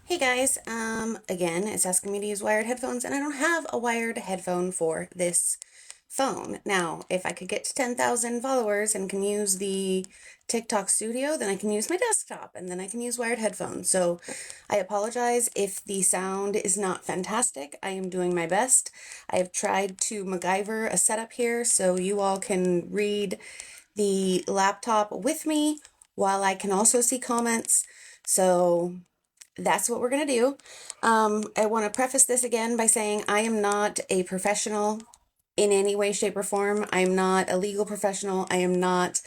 Hey guys, again, it's asking me to use wired headphones, and I don't have a wired headphone for this phone. Now, if I could get to 10,000 followers and can use the TikTok studio, then I can use my desktop, and then I can use wired headphones. So I apologize if the sound is not fantastic. I am doing my best. I have tried to MacGyver a setup here so you all can read the laptop with me while I can also see comments. So that's what we're going to do. I want to preface this again by saying I am not a professional in any way, shape, or form. I am not a legal professional. I am not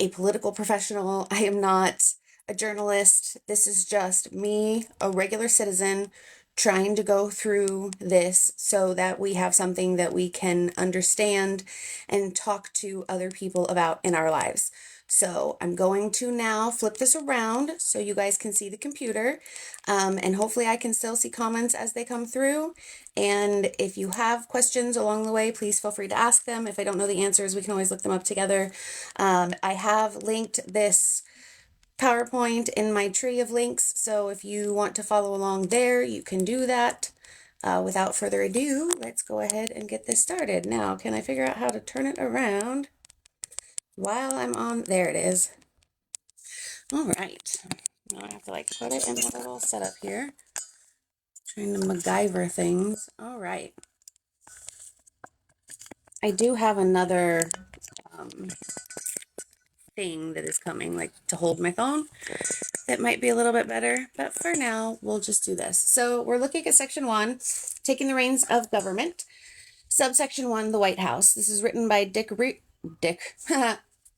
a political professional. I am not a journalist. This is just me, a regular citizen, trying to go through this so that we have something that we can understand and talk to other people about in our lives. So I'm going to now flip this around so you guys can see the computer, and hopefully I can still see comments as they come through. And if you have questions along the way, please feel free to ask them. If I don't know the answers, we can always look them up together. I have linked this PowerPoint in my tree of links, so if you want to follow along there, you can do that. Without further ado, let's go ahead and get this started. Now, can I figure out how to turn it around while I'm on? There it is. All right. Now I have to put it in a little setup here. Trying to MacGyver things. All right. I do have another thing that is coming, to hold my phone. That might be a little bit better, but for now, we'll just do this. So we're looking at Section 1, taking the reins of government. Subsection 1, the White House. This is written by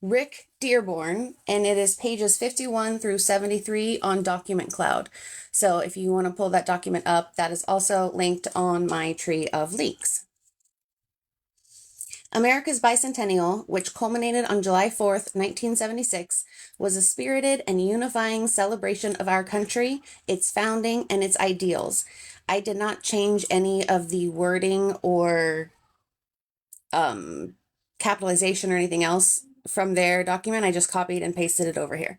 Rick Dearborn, and it is pages 51 through 73 on Document Cloud. So if you want to pull that document up, that is also linked on my tree of links. America's bicentennial, which culminated on July 4th, 1976, was a spirited and unifying celebration of our country, its founding, and its ideals. I did not change any of the wording or capitalization or anything else from their document. I just copied and pasted it over here.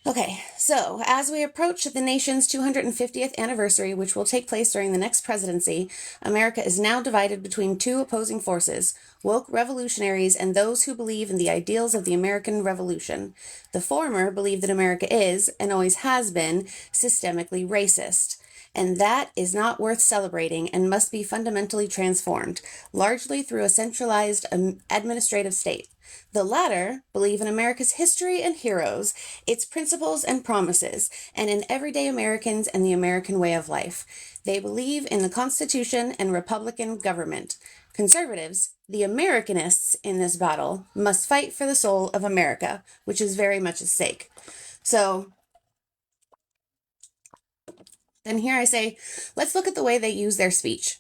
Okay, so as we approach the nation's 250th anniversary, which will take place during the next presidency, America is now divided between two opposing forces, woke revolutionaries and those who believe in the ideals of the American Revolution. The former believe that America is, and always has been, systemically racist. And that is not worth celebrating and must be fundamentally transformed, largely through a centralized administrative state. The latter believe in America's history and heroes, its principles and promises, and in everyday Americans and the American way of life. They believe in the Constitution and Republican government. Conservatives, the Americanists in this battle, must fight for the soul of America, which is very much at stake. So then here I say, let's look at the way they use their speech.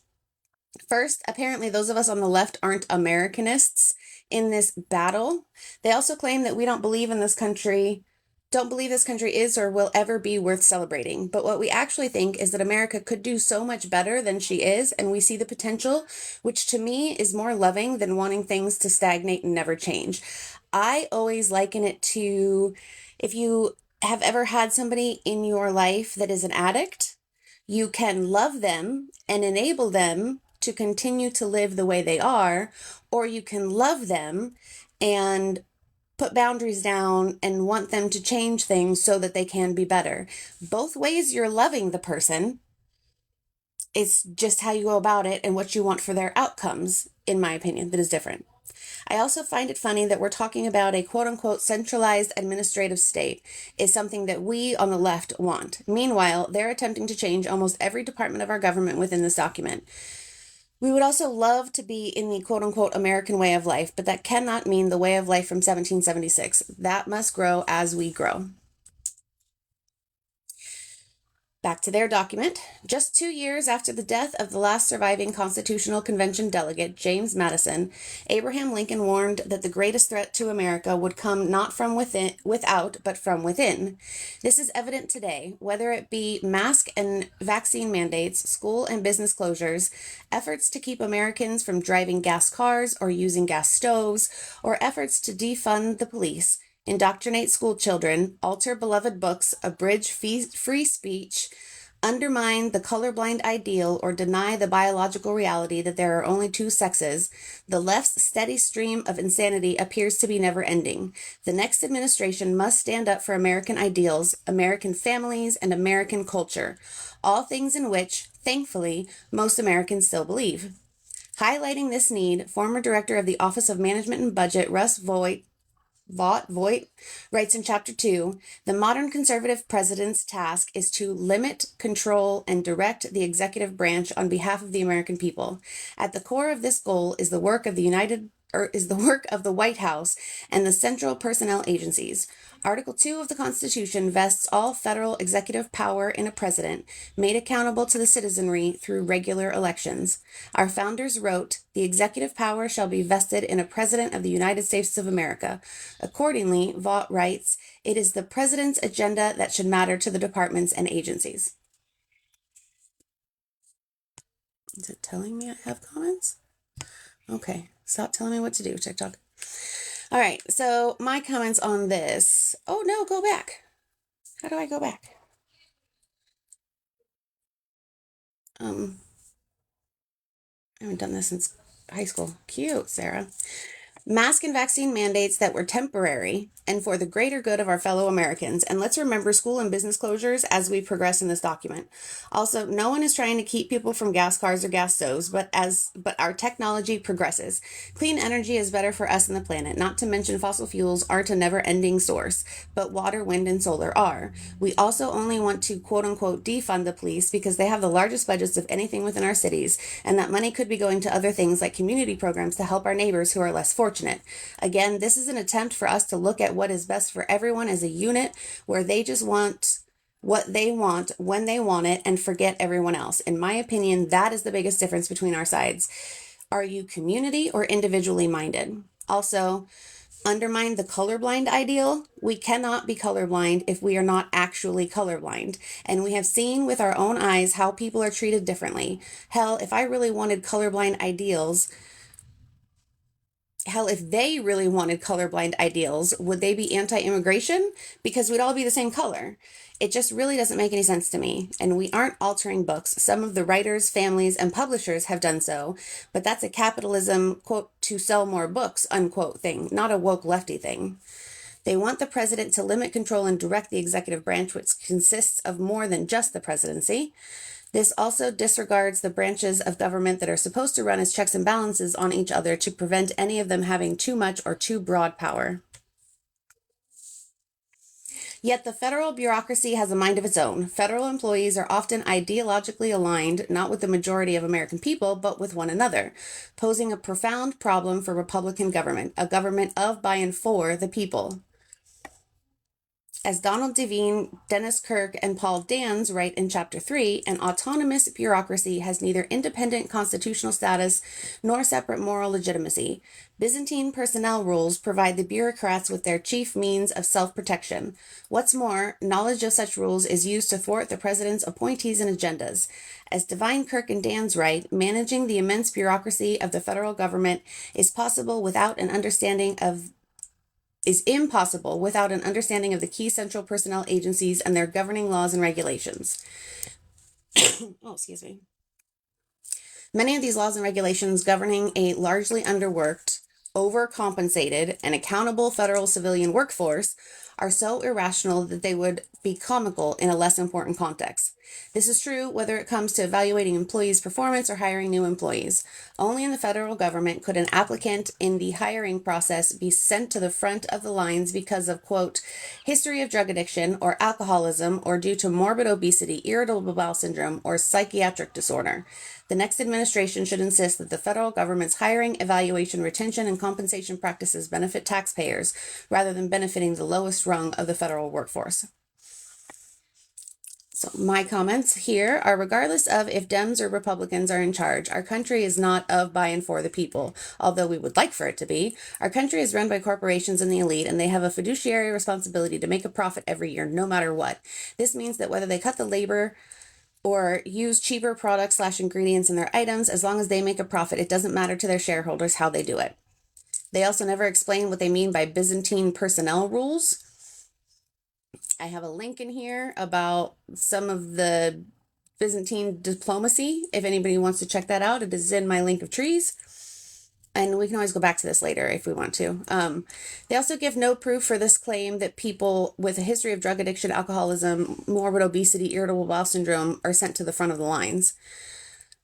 First, apparently those of us on the left aren't Americanists in this battle. They also claim that we don't believe this country is or will ever be worth celebrating. But what we actually think is that America could do so much better than she is, and we see the potential, which to me is more loving than wanting things to stagnate and never change. I always liken it to if you have ever had somebody in your life that is an addict, you can love them and enable them to continue to live the way they are, or you can love them and put boundaries down and want them to change things so that they can be better. Both ways you're loving the person. It's just how you go about it and what you want for their outcomes, in my opinion, that is different. I also find it funny that we're talking about a quote-unquote centralized administrative state is something that we on the left want. Meanwhile, they're attempting to change almost every department of our government within this document. We would also love to be in the quote-unquote American way of life, but that cannot mean the way of life from 1776. That must grow as we grow. Back to their document. Just 2 years after the death of the last surviving Constitutional Convention delegate, James Madison, Abraham Lincoln warned that the greatest threat to America would come not from without, but from within. This is evident today, whether it be mask and vaccine mandates, school and business closures, efforts to keep Americans from driving gas cars or using gas stoves, or efforts to defund the police, indoctrinate school children, alter beloved books, abridge free speech, undermine the colorblind ideal or deny the biological reality that there are only two sexes, the left's steady stream of insanity appears to be never ending. The next administration must stand up for American ideals, American families, and American culture, all things in which, thankfully, most Americans still believe. Highlighting this need, former director of the Office of Management and Budget, Russ Voigt writes in Chapter 2, the modern conservative president's task is to limit, control, and direct the executive branch on behalf of the American people. At the core of this goal is the work of the White House and the central personnel agencies. Article 2 of the Constitution vests all federal executive power in a president, made accountable to the citizenry through regular elections. Our founders wrote, the executive power shall be vested in a president of the United States of America. Accordingly, Vaught writes, it is the president's agenda that should matter to the departments and agencies. Is it telling me I have comments? Okay, stop telling me what to do, TikTok. All right, so my comments on this. Oh no, go back. How do I go back? I haven't done this since high school. Cute, Sarah. Mask and vaccine mandates that were temporary and for the greater good of our fellow Americans. And let's remember school and business closures as we progress in this document. Also, no one is trying to keep people from gas cars or gas stoves, but our technology progresses. Clean energy is better for us and the planet, not to mention fossil fuels aren't a never-ending source, but water, wind, and solar are. We also only want to quote-unquote defund the police because they have the largest budgets of anything within our cities, and that money could be going to other things like community programs to help our neighbors who are less fortunate. Again, this is an attempt for us to look at what is best for everyone as a unit where they just want what they want when they want it and forget everyone else. In my opinion, that is the biggest difference between our sides. Are you community or individually minded? Also, undermine the colorblind ideal. We cannot be colorblind if we are not actually colorblind. And we have seen with our own eyes how people are treated differently. If I really wanted colorblind ideals, if they really wanted colorblind ideals, would they be anti-immigration? Because we'd all be the same color. It just really doesn't make any sense to me. And we aren't altering books. Some of the writers, families, and publishers have done so, but that's a capitalism, quote, to sell more books, unquote thing, not a woke lefty thing. They want the president to limit, control, and direct the executive branch, which consists of more than just the presidency. This also disregards the branches of government that are supposed to run as checks and balances on each other to prevent any of them having too much or too broad power. Yet the federal bureaucracy has a mind of its own. Federal employees are often ideologically aligned, not with the majority of American people, but with one another, posing a profound problem for Republican government, a government of, by, and for the people. As Donald Devine, Dennis Kirk, and Paul Dans write in Chapter 3, an autonomous bureaucracy has neither independent constitutional status nor separate moral legitimacy. Byzantine personnel rules provide the bureaucrats with their chief means of self-protection. What's more, knowledge of such rules is used to thwart the president's appointees and agendas. As Devine, Kirk, and Dans write, managing the immense bureaucracy of the federal government is impossible without an understanding of the key central personnel agencies and their governing laws and regulations. Oh, excuse me. Many of these laws and regulations governing a largely underworked, overcompensated, and accountable federal civilian workforce are so irrational that they would be comical in a less important context. This is true whether it comes to evaluating employees' performance or hiring new employees. Only in the federal government could an applicant in the hiring process be sent to the front of the lines because of, quote, history of drug addiction or alcoholism or due to morbid obesity, irritable bowel syndrome, or psychiatric disorder. The next administration should insist that the federal government's hiring, evaluation, retention, and compensation practices benefit taxpayers rather than benefiting the lowest rung of the federal workforce. So my comments here are regardless of if Dems or Republicans are in charge, our country is not of, by, and for the people, although we would like for it to be. Our country is run by corporations and the elite, and they have a fiduciary responsibility to make a profit every year, no matter what. This means that whether they cut the labor or use cheaper products/ingredients in their items, as long as they make a profit, it doesn't matter to their shareholders how they do it. They also never explain what they mean by Byzantine personnel rules. I have a link in here about some of the Byzantine diplomacy. If anybody wants to check that out, it is in my link of trees. And we can always go back to this later if we want to. They also give no proof for this claim that people with a history of drug addiction, alcoholism, morbid obesity, irritable bowel syndrome are sent to the front of the lines,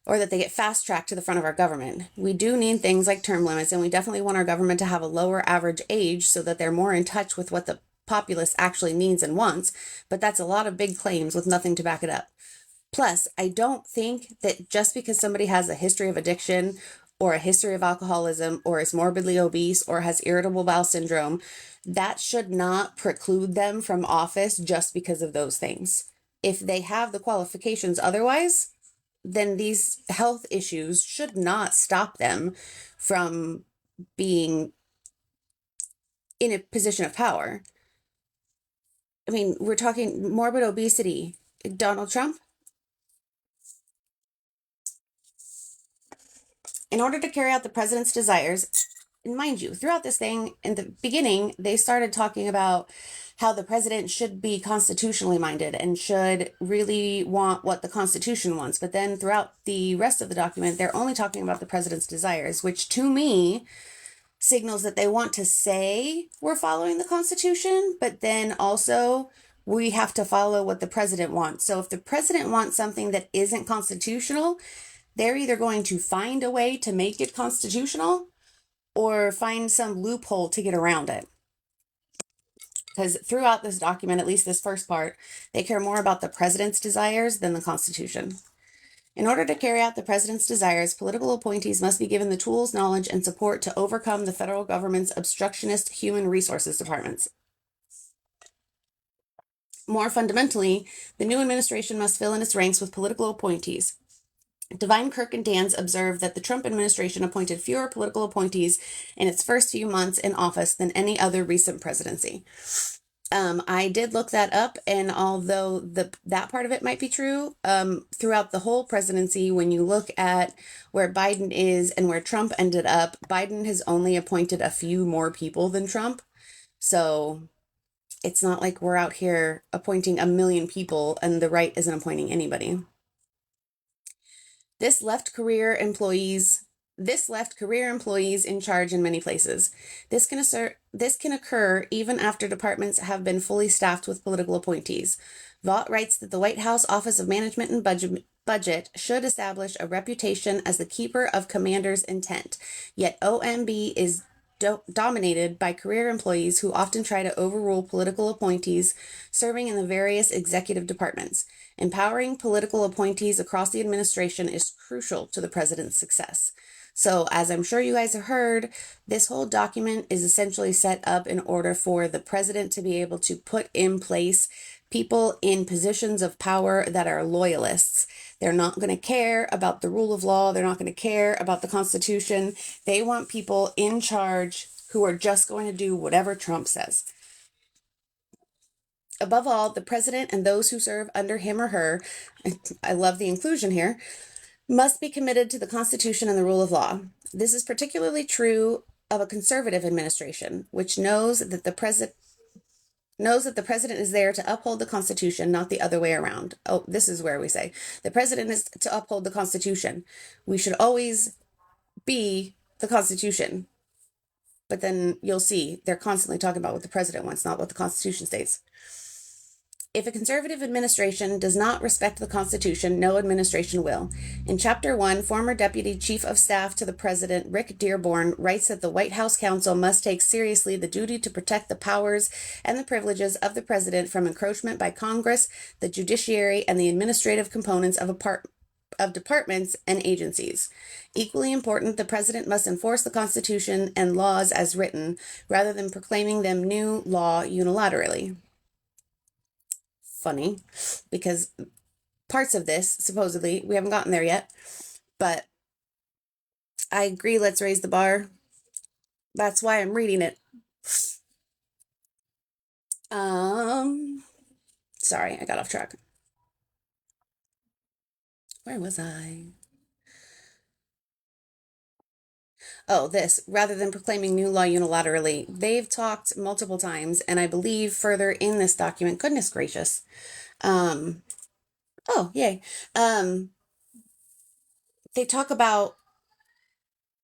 or that they get fast-tracked to the front of our government. We do need things like term limits, and we definitely want our government to have a lower average age so that they're more in touch with what the populace actually needs and wants, but that's a lot of big claims with nothing to back it up. Plus, I don't think that just because somebody has a history of addiction or a history of alcoholism or is morbidly obese or has irritable bowel syndrome, that should not preclude them from office just because of those things. If they have the qualifications otherwise, then these health issues should not stop them from being in a position of power. I mean, we're talking morbid obesity. Donald Trump, in order to carry out the president's desires, and mind you, throughout this thing, in the beginning, they started talking about how the president should be constitutionally minded and should really want what the Constitution wants. But then throughout the rest of the document, they're only talking about the president's desires, which to me signals that they want to say we're following the Constitution, but then also we have to follow what the president wants. So if the president wants something that isn't constitutional, they're either going to find a way to make it constitutional or find some loophole to get around it. Because throughout this document, at least this first part, they care more about the president's desires than the Constitution. In order to carry out the president's desires, political appointees must be given the tools, knowledge, and support to overcome the federal government's obstructionist human resources departments. More fundamentally, the new administration must fill in its ranks with political appointees. Devine, Kirk, and Dans observed that the Trump administration appointed fewer political appointees in its first few months in office than any other recent presidency. I did look that up, and although that part of it might be true, throughout the whole presidency, when you look at where Biden is and where Trump ended up, Biden has only appointed a few more people than Trump. So it's not like we're out here appointing 1 million people and the right isn't appointing anybody. This left career employees in charge in many places. This can occur even after departments have been fully staffed with political appointees. Vaught writes that the White House Office of Management and Budget should establish a reputation as the keeper of commander's intent. Yet OMB is dominated by career employees who often try to overrule political appointees serving in the various executive departments. Empowering political appointees across the administration is crucial to the president's success. So, as I'm sure you guys have heard, this whole document is essentially set up in order for the president to be able to put in place people in positions of power that are loyalists. They're not going to care about the rule of law. They're not going to care about the Constitution. They want people in charge who are just going to do whatever Trump says. Above all, the president and those who serve under him or her, I love the inclusion here, must be committed to the Constitution and the rule of law. This is particularly true of a conservative administration, which knows that the president is there to uphold the Constitution, not the other way around. Oh, this is where we say the president is to uphold the Constitution. We should always be the Constitution. But then you'll see they're constantly talking about what the president wants, not what the Constitution states. If a conservative administration does not respect the Constitution, no administration will. In Chapter 1, former Deputy Chief of Staff to the President Rick Dearborn writes that the White House Counsel must take seriously the duty to protect the powers and the privileges of the President from encroachment by Congress, the judiciary, and the administrative components of departments and agencies. Equally important, the president must enforce the Constitution and laws as written, rather than proclaiming them new law unilaterally. Funny, because parts of this, supposedly, we haven't gotten there yet, but I agree, let's raise the bar. That's why I'm reading it. Sorry, I got off track. Where was I? Oh, this, rather than proclaiming new law unilaterally. They've talked multiple times, and I believe further in this document, goodness gracious, Oh, yay. Um, they talk about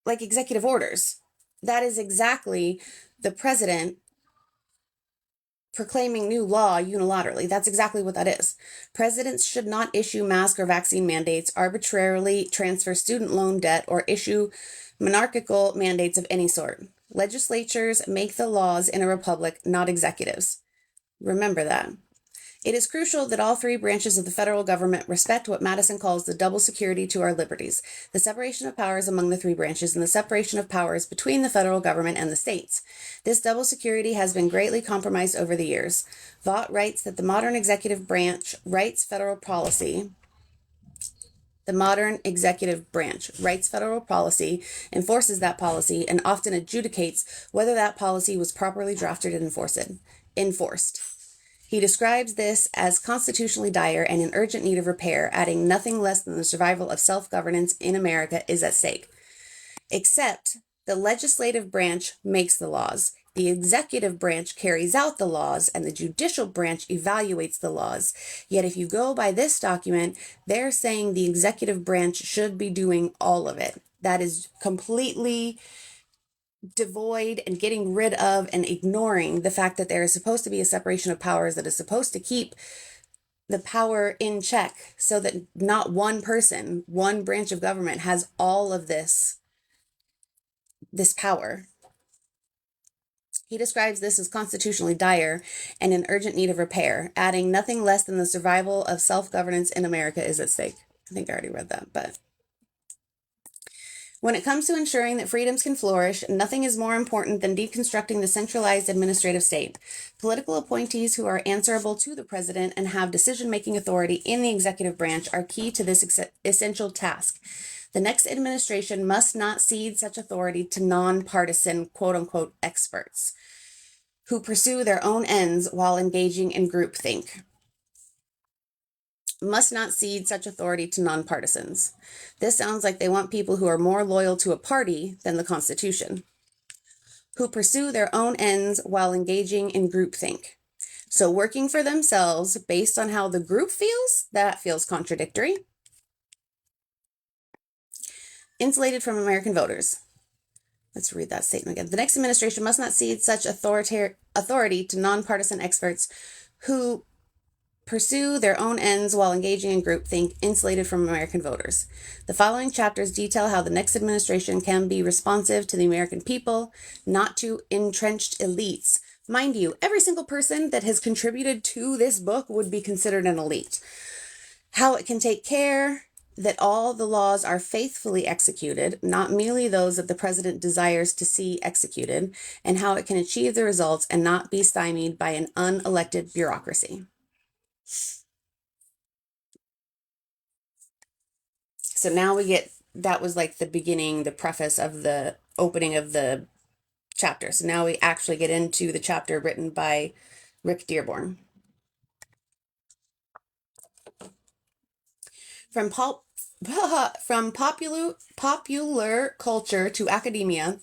like executive orders. That is exactly the president proclaiming new law unilaterally. That's exactly what that is. Presidents should not issue mask or vaccine mandates, arbitrarily transfer student loan debt, or issue monarchical mandates of any sort. Legislatures make the laws in a republic, not executives. Remember that. It is crucial that all three branches of the federal government respect what Madison calls the double security to our liberties, the separation of powers among the three branches, and the separation of powers between the federal government and the states. This double security has been greatly compromised over the years. Vaught writes that the modern executive branch writes federal policy. The modern executive branch writes federal policy, enforces that policy, and often adjudicates whether that policy was properly drafted and enforced. He describes this as constitutionally dire and in urgent need of repair, adding nothing less than the survival of self-governance in America is at stake. Except the legislative branch makes the laws, the executive branch carries out the laws, and the judicial branch evaluates the laws. Yet if you go by this document, they're saying the executive branch should be doing all of it. That is completely devoid and getting rid of and ignoring the fact that there is supposed to be a separation of powers that is supposed to keep the power in check so that not one person, one branch of government has all of this power. He describes this as constitutionally dire and in urgent need of repair, adding nothing less than the survival of self-governance in America is at stake. I think I already read that, but when it comes to ensuring that freedoms can flourish, nothing is more important than deconstructing the centralized administrative state. Political appointees who are answerable to the president and have decision-making authority in the executive branch are key to this essential task. The next administration must not cede such authority to nonpartisan, quote-unquote, experts who pursue their own ends while engaging in groupthink. Must not cede such authority to nonpartisans. This sounds like they want people who are more loyal to a party than the Constitution, who pursue their own ends while engaging in groupthink. So working for themselves based on how the group feels, that feels contradictory. Insulated from American voters. Let's read that statement again. The next administration must not cede such authority to nonpartisan experts who pursue their own ends while engaging in groupthink, insulated from American voters. The following chapters detail how the next administration can be responsive to the American people, not to entrenched elites. Mind you, every single person that has contributed to this book would be considered an elite. How it can take care that all the laws are faithfully executed, not merely those that the president desires to see executed, and how it can achieve the results and not be stymied by an unelected bureaucracy. So now we get, that was like the beginning, the preface of the opening of the chapter. So now we actually get into the chapter written by Rick Dearborn. From popular culture to academia,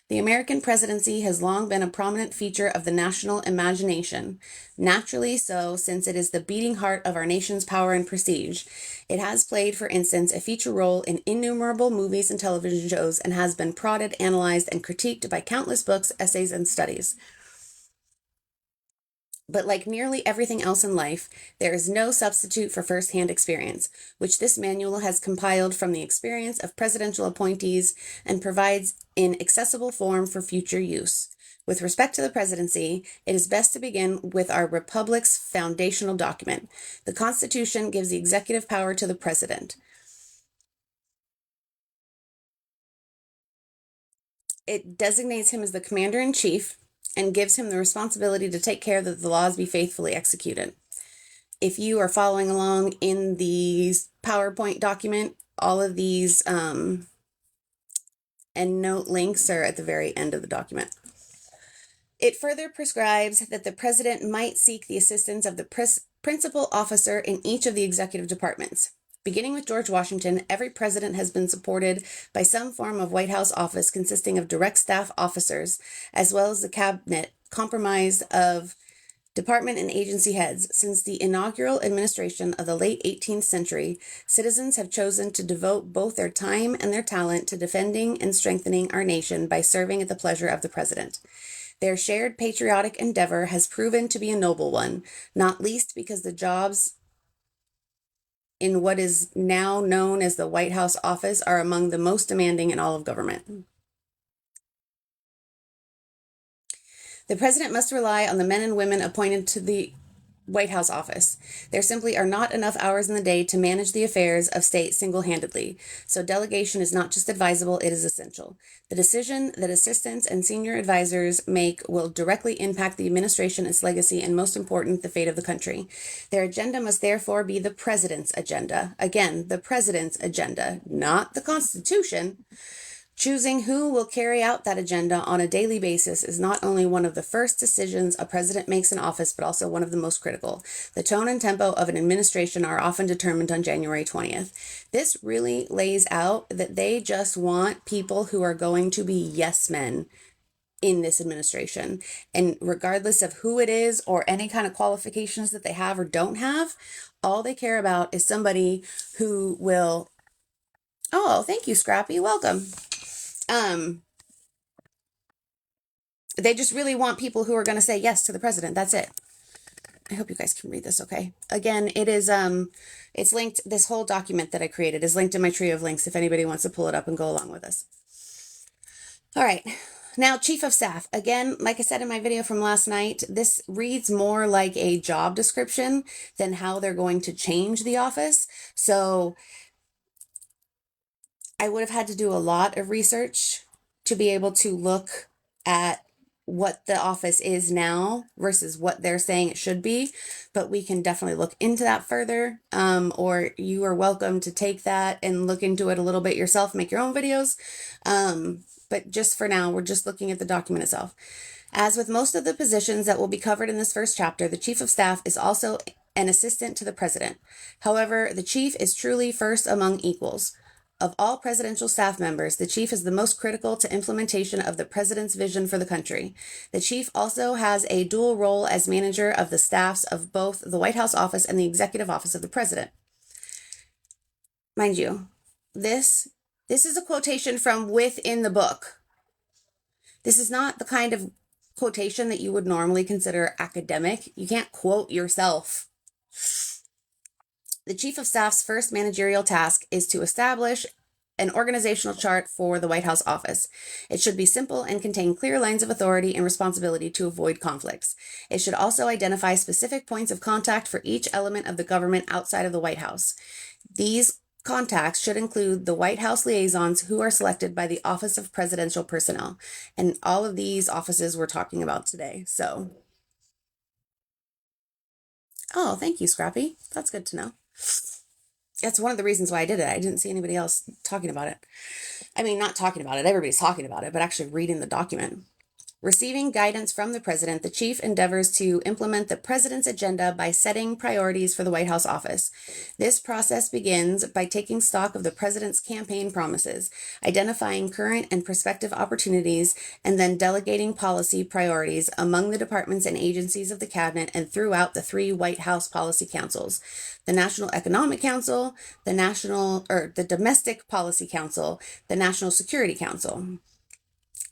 the American presidency has long been a prominent feature of the national imagination. Naturally so, since it is the beating heart of our nation's power and prestige. It has played, for instance, a feature role in innumerable movies and television shows and has been prodded, analyzed, and critiqued by countless books, essays, and studies. But like nearly everything else in life, there is no substitute for first-hand experience, which this manual has compiled from the experience of presidential appointees and provides in accessible form for future use. With respect to the presidency, it is best to begin with our republic's foundational document. The Constitution gives the executive power to the president. It designates him as the commander-in-chief and gives him the responsibility to take care that the laws be faithfully executed. If you are following along in the PowerPoint document, all of these EndNote links are at the very end of the document. It further prescribes that the president might seek the assistance of the principal officer in each of the executive departments. Beginning with George Washington, every president has been supported by some form of White House office consisting of direct staff officers, as well as the cabinet comprised of Department and agency heads. Since the inaugural administration of the late 18th century, citizens have chosen to devote both their time and their talent to defending and strengthening our nation by serving at the pleasure of the president. Their shared patriotic endeavor has proven to be a noble one, not least because the jobs in what is now known as the White House office are among the most demanding in all of government. The president must rely on the men and women appointed to the White House office. There simply are not enough hours in the day to manage the affairs of state single-handedly, so delegation is not just advisable, it is essential. The decision that assistants and senior advisors make will directly impact the administration, its legacy, and most important, the fate of the country. Their agenda must therefore be the president's agenda. Again, the president's agenda, not the Constitution. Choosing who will carry out that agenda on a daily basis is not only one of the first decisions a president makes in office, but also one of the most critical. The tone and tempo of an administration are often determined on January 20th. This really lays out that they just want people who are going to be yes men in this administration. And regardless of who it is or any kind of qualifications that they have or don't have, all they care about is somebody who will. Oh, thank you, Scrappy. Welcome. They just really want people who are going to say yes to the president. That's it. I hope you guys can read this okay. Again, it is it's linked. This whole document that I created is linked in my tree of links if anybody wants to pull it up and go along with us. All right. Now, Chief of Staff. Again, like I said in my video from last night, this reads more like a job description than how they're going to change the office. So I would have had to do a lot of research to be able to look at what the office is now versus what they're saying it should be, but we can definitely look into that further. Or you are welcome to take that and look into it a little bit yourself, make your own videos. But just for now, we're just looking at the document itself. As with most of the positions that will be covered in this first chapter, the Chief of Staff is also an assistant to the president. However, the chief is truly first among equals. Of all presidential staff members, the chief is the most critical to implementation of the president's vision for the country. The chief also has a dual role as manager of the staffs of both the White House office and the executive office of the president. Mind you, this is a quotation from within the book. This is not the kind of quotation that you would normally consider academic. You can't quote yourself. The Chief of Staff's first managerial task is to establish an organizational chart for the White House office. It should be simple and contain clear lines of authority and responsibility to avoid conflicts. It should also identify specific points of contact for each element of the government outside of the White House. These contacts should include the White House liaisons who are selected by the Office of Presidential Personnel. And all of these offices we're talking about today. So, oh, thank you, Scrappy. That's good to know. That's one of the reasons why I did it. I didn't see anybody else talking about it. I mean, not talking about it. Everybody's talking about it, but actually reading the document. Receiving guidance from the president, the chief endeavors to implement the president's agenda by setting priorities for the White House office. This process begins by taking stock of the president's campaign promises, identifying current and prospective opportunities, and then delegating policy priorities among the departments and agencies of the cabinet and throughout the 3 White House policy councils: the National Economic Council, the Domestic Policy Council, the National Security Council.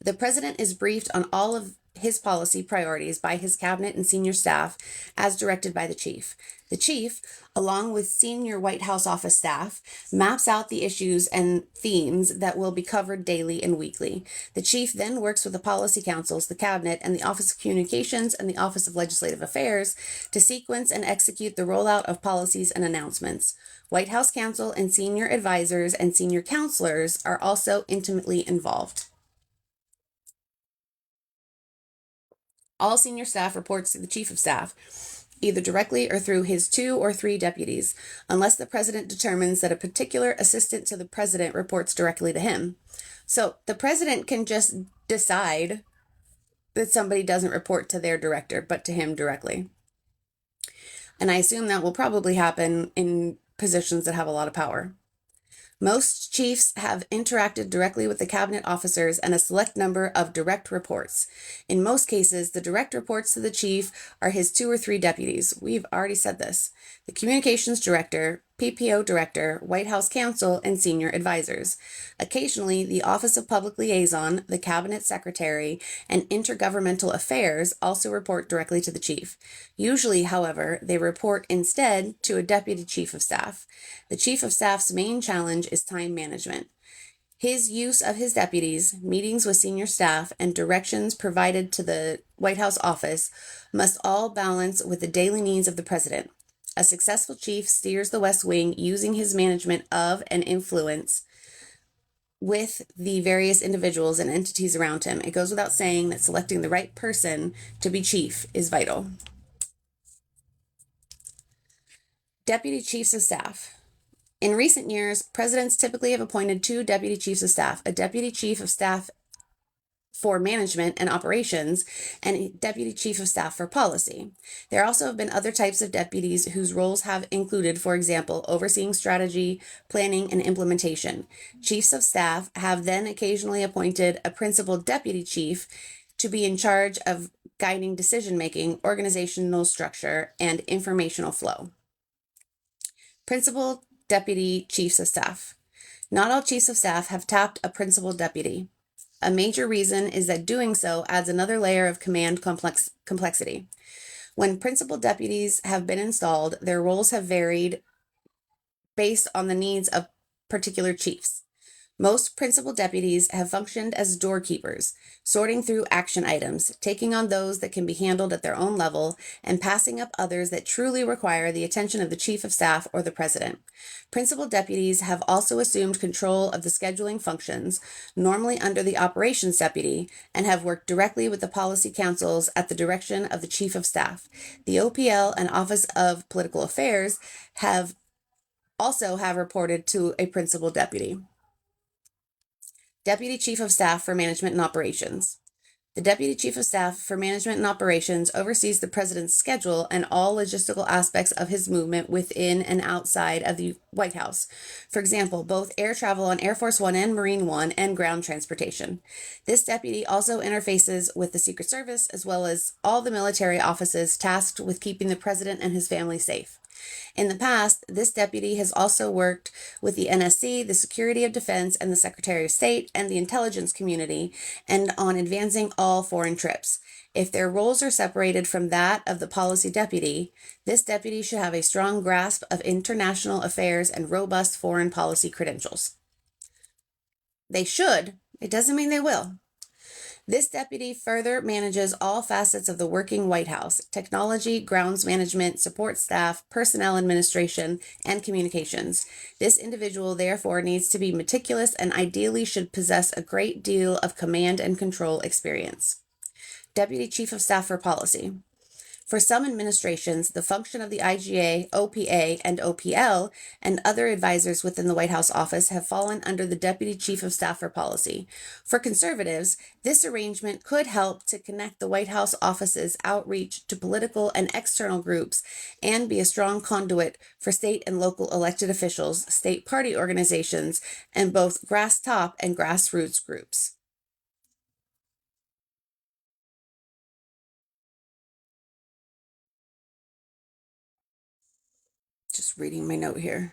The president is briefed on all of his policy priorities by his cabinet and senior staff as directed by the chief. The chief, along with senior White House office staff, maps out the issues and themes that will be covered daily and weekly. The chief then works with the policy councils, the cabinet, and the Office of Communications and the Office of Legislative Affairs to sequence and execute the rollout of policies and announcements. White House counsel and senior advisors and senior counselors are also intimately involved. All senior staff reports to the Chief of Staff, either directly or through his 2 or 3 deputies, unless the president determines that a particular assistant to the president reports directly to him. So the president can just decide that somebody doesn't report to their director, but to him directly. And I assume that will probably happen in positions that have a lot of power. Most chiefs have interacted directly with the cabinet officers and a select number of direct reports. In most cases, the direct reports to the chief are his 2 or 3 deputies. We've already said this. The communications director, PPO director, White House counsel, and senior advisors. Occasionally, the Office of Public Liaison, the cabinet secretary, and intergovernmental affairs also report directly to the chief. Usually, however, they report instead to a deputy chief of staff. The chief of staff's main challenge is time management. His use of his deputies, meetings with senior staff, and directions provided to the White House office must all balance with the daily needs of the president. A successful chief steers the West Wing using his management of and influence with the various individuals and entities around him. It goes without saying that selecting the right person to be chief is vital. Deputy chiefs of staff. In recent years, presidents typically have appointed 2 deputy chiefs of staff, a deputy chief of staff for management and operations, and a deputy chief of staff for policy. There also have been other types of deputies whose roles have included, for example, overseeing strategy, planning, and implementation. Chiefs of staff have then occasionally appointed a principal deputy chief to be in charge of guiding decision-making, organizational structure, and informational flow. Principal deputy chiefs of staff. Not all chiefs of staff have tapped a principal deputy. A major reason is that doing so adds another layer of command complexity. When principal deputies have been installed, their roles have varied based on the needs of particular chiefs. Most principal deputies have functioned as doorkeepers, sorting through action items, taking on those that can be handled at their own level, and passing up others that truly require the attention of the chief of staff or the president. Principal deputies have also assumed control of the scheduling functions, normally under the operations deputy, and have worked directly with the policy councils at the direction of the chief of staff. The OPL and Office of Political Affairs have reported to a principal deputy. Deputy Chief of Staff for Management and Operations. The Deputy Chief of Staff for Management and Operations oversees the President's schedule and all logistical aspects of his movement within and outside of the White House. For example, both air travel on Air Force One and Marine One and ground transportation. This deputy also interfaces with the Secret Service as well as all the military offices tasked with keeping the President and his family safe. In the past, this deputy has also worked with the NSC, the Secretary of Defense, and the Secretary of State, and the intelligence community, and on advancing all foreign trips. If their roles are separated from that of the policy deputy, this deputy should have a strong grasp of international affairs and robust foreign policy credentials. They should. It doesn't mean they will. This deputy further manages all facets of the working White House: technology, grounds management, support staff, personnel administration, and communications. This individual therefore needs to be meticulous and ideally should possess a great deal of command and control experience. Deputy Chief of Staff for Policy. For some administrations, the function of the IGA, OPA, and OPL, and other advisors within the White House office have fallen under the Deputy Chief of Staff for Policy. For conservatives, this arrangement could help to connect the White House office's outreach to political and external groups and be a strong conduit for state and local elected officials, state party organizations, and both grass-top and grassroots groups. Just reading my note here.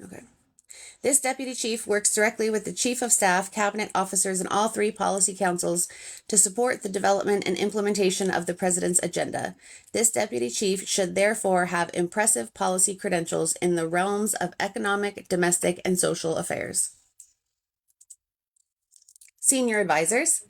Okay. This deputy chief works directly with the chief of staff, cabinet officers, and all 3 policy councils to support the development and implementation of the president's agenda. This deputy chief should therefore have impressive policy credentials in the realms of economic, domestic, and social affairs. Senior advisors.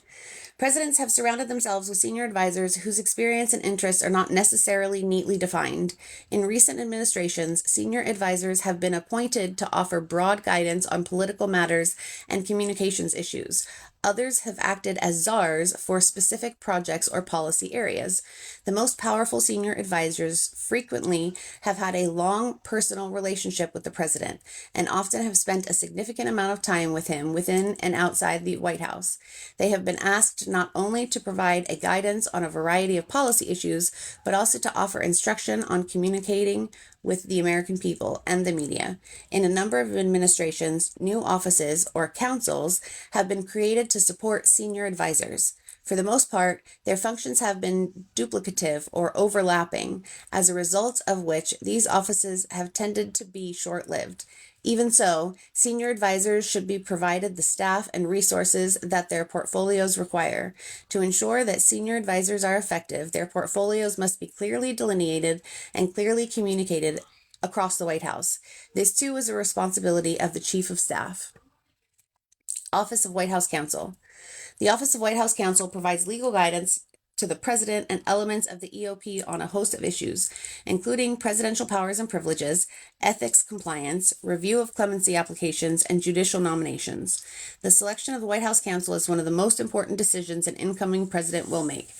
Presidents have surrounded themselves with senior advisors whose experience and interests are not necessarily neatly defined. In recent administrations, senior advisors have been appointed to offer broad guidance on political matters and communications issues. Others have acted as czars for specific projects or policy areas. The most powerful senior advisors frequently have had a long personal relationship with the president and often have spent a significant amount of time with him within and outside the White House. They have been asked not only to provide a guidance on a variety of policy issues, but also to offer instruction on communicating with the American people and the media. In a number of administrations, new offices or councils have been created to support senior advisors. For the most part, their functions have been duplicative or overlapping, as a result of which these offices have tended to be short-lived. Even so, senior advisors should be provided the staff and resources that their portfolios require. To ensure that senior advisors are effective, their portfolios must be clearly delineated and clearly communicated across the White House. This too is a responsibility of the Chief of Staff. Office of White House Counsel. The Office of White House Counsel provides legal guidance to the President and elements of the EOP on a host of issues, including presidential powers and privileges, ethics compliance, review of clemency applications, and judicial nominations. The selection of the White House Counsel is one of the most important decisions an incoming president will make.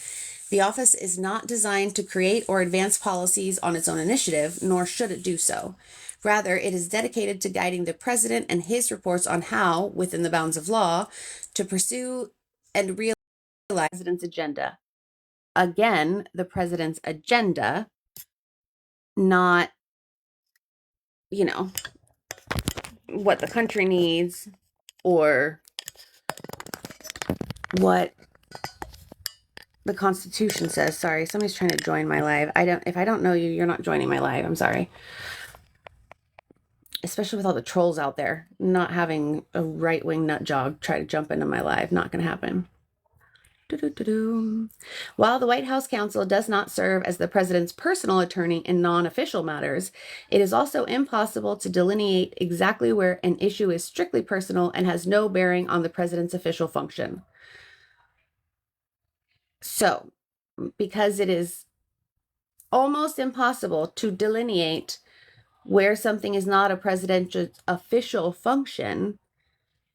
The office is not designed to create or advance policies on its own initiative, nor should it do so. Rather, it is dedicated to guiding the president and his reports on how, within the bounds of law, to pursue and realize the president's agenda. Again, the president's agenda, not, what the country needs or what the Constitution says. Sorry, somebody's trying to join my live. If I don't know you, you're not joining my live. I'm sorry. Especially with all the trolls out there, not having a right-wing nut job try to jump into my live. Not going to happen. While the White House Counsel does not serve as the president's personal attorney in non-official matters, it is also impossible to delineate exactly where an issue is strictly personal and has no bearing on the president's official function. So, because it is almost impossible to delineate where something is not a presidential official function,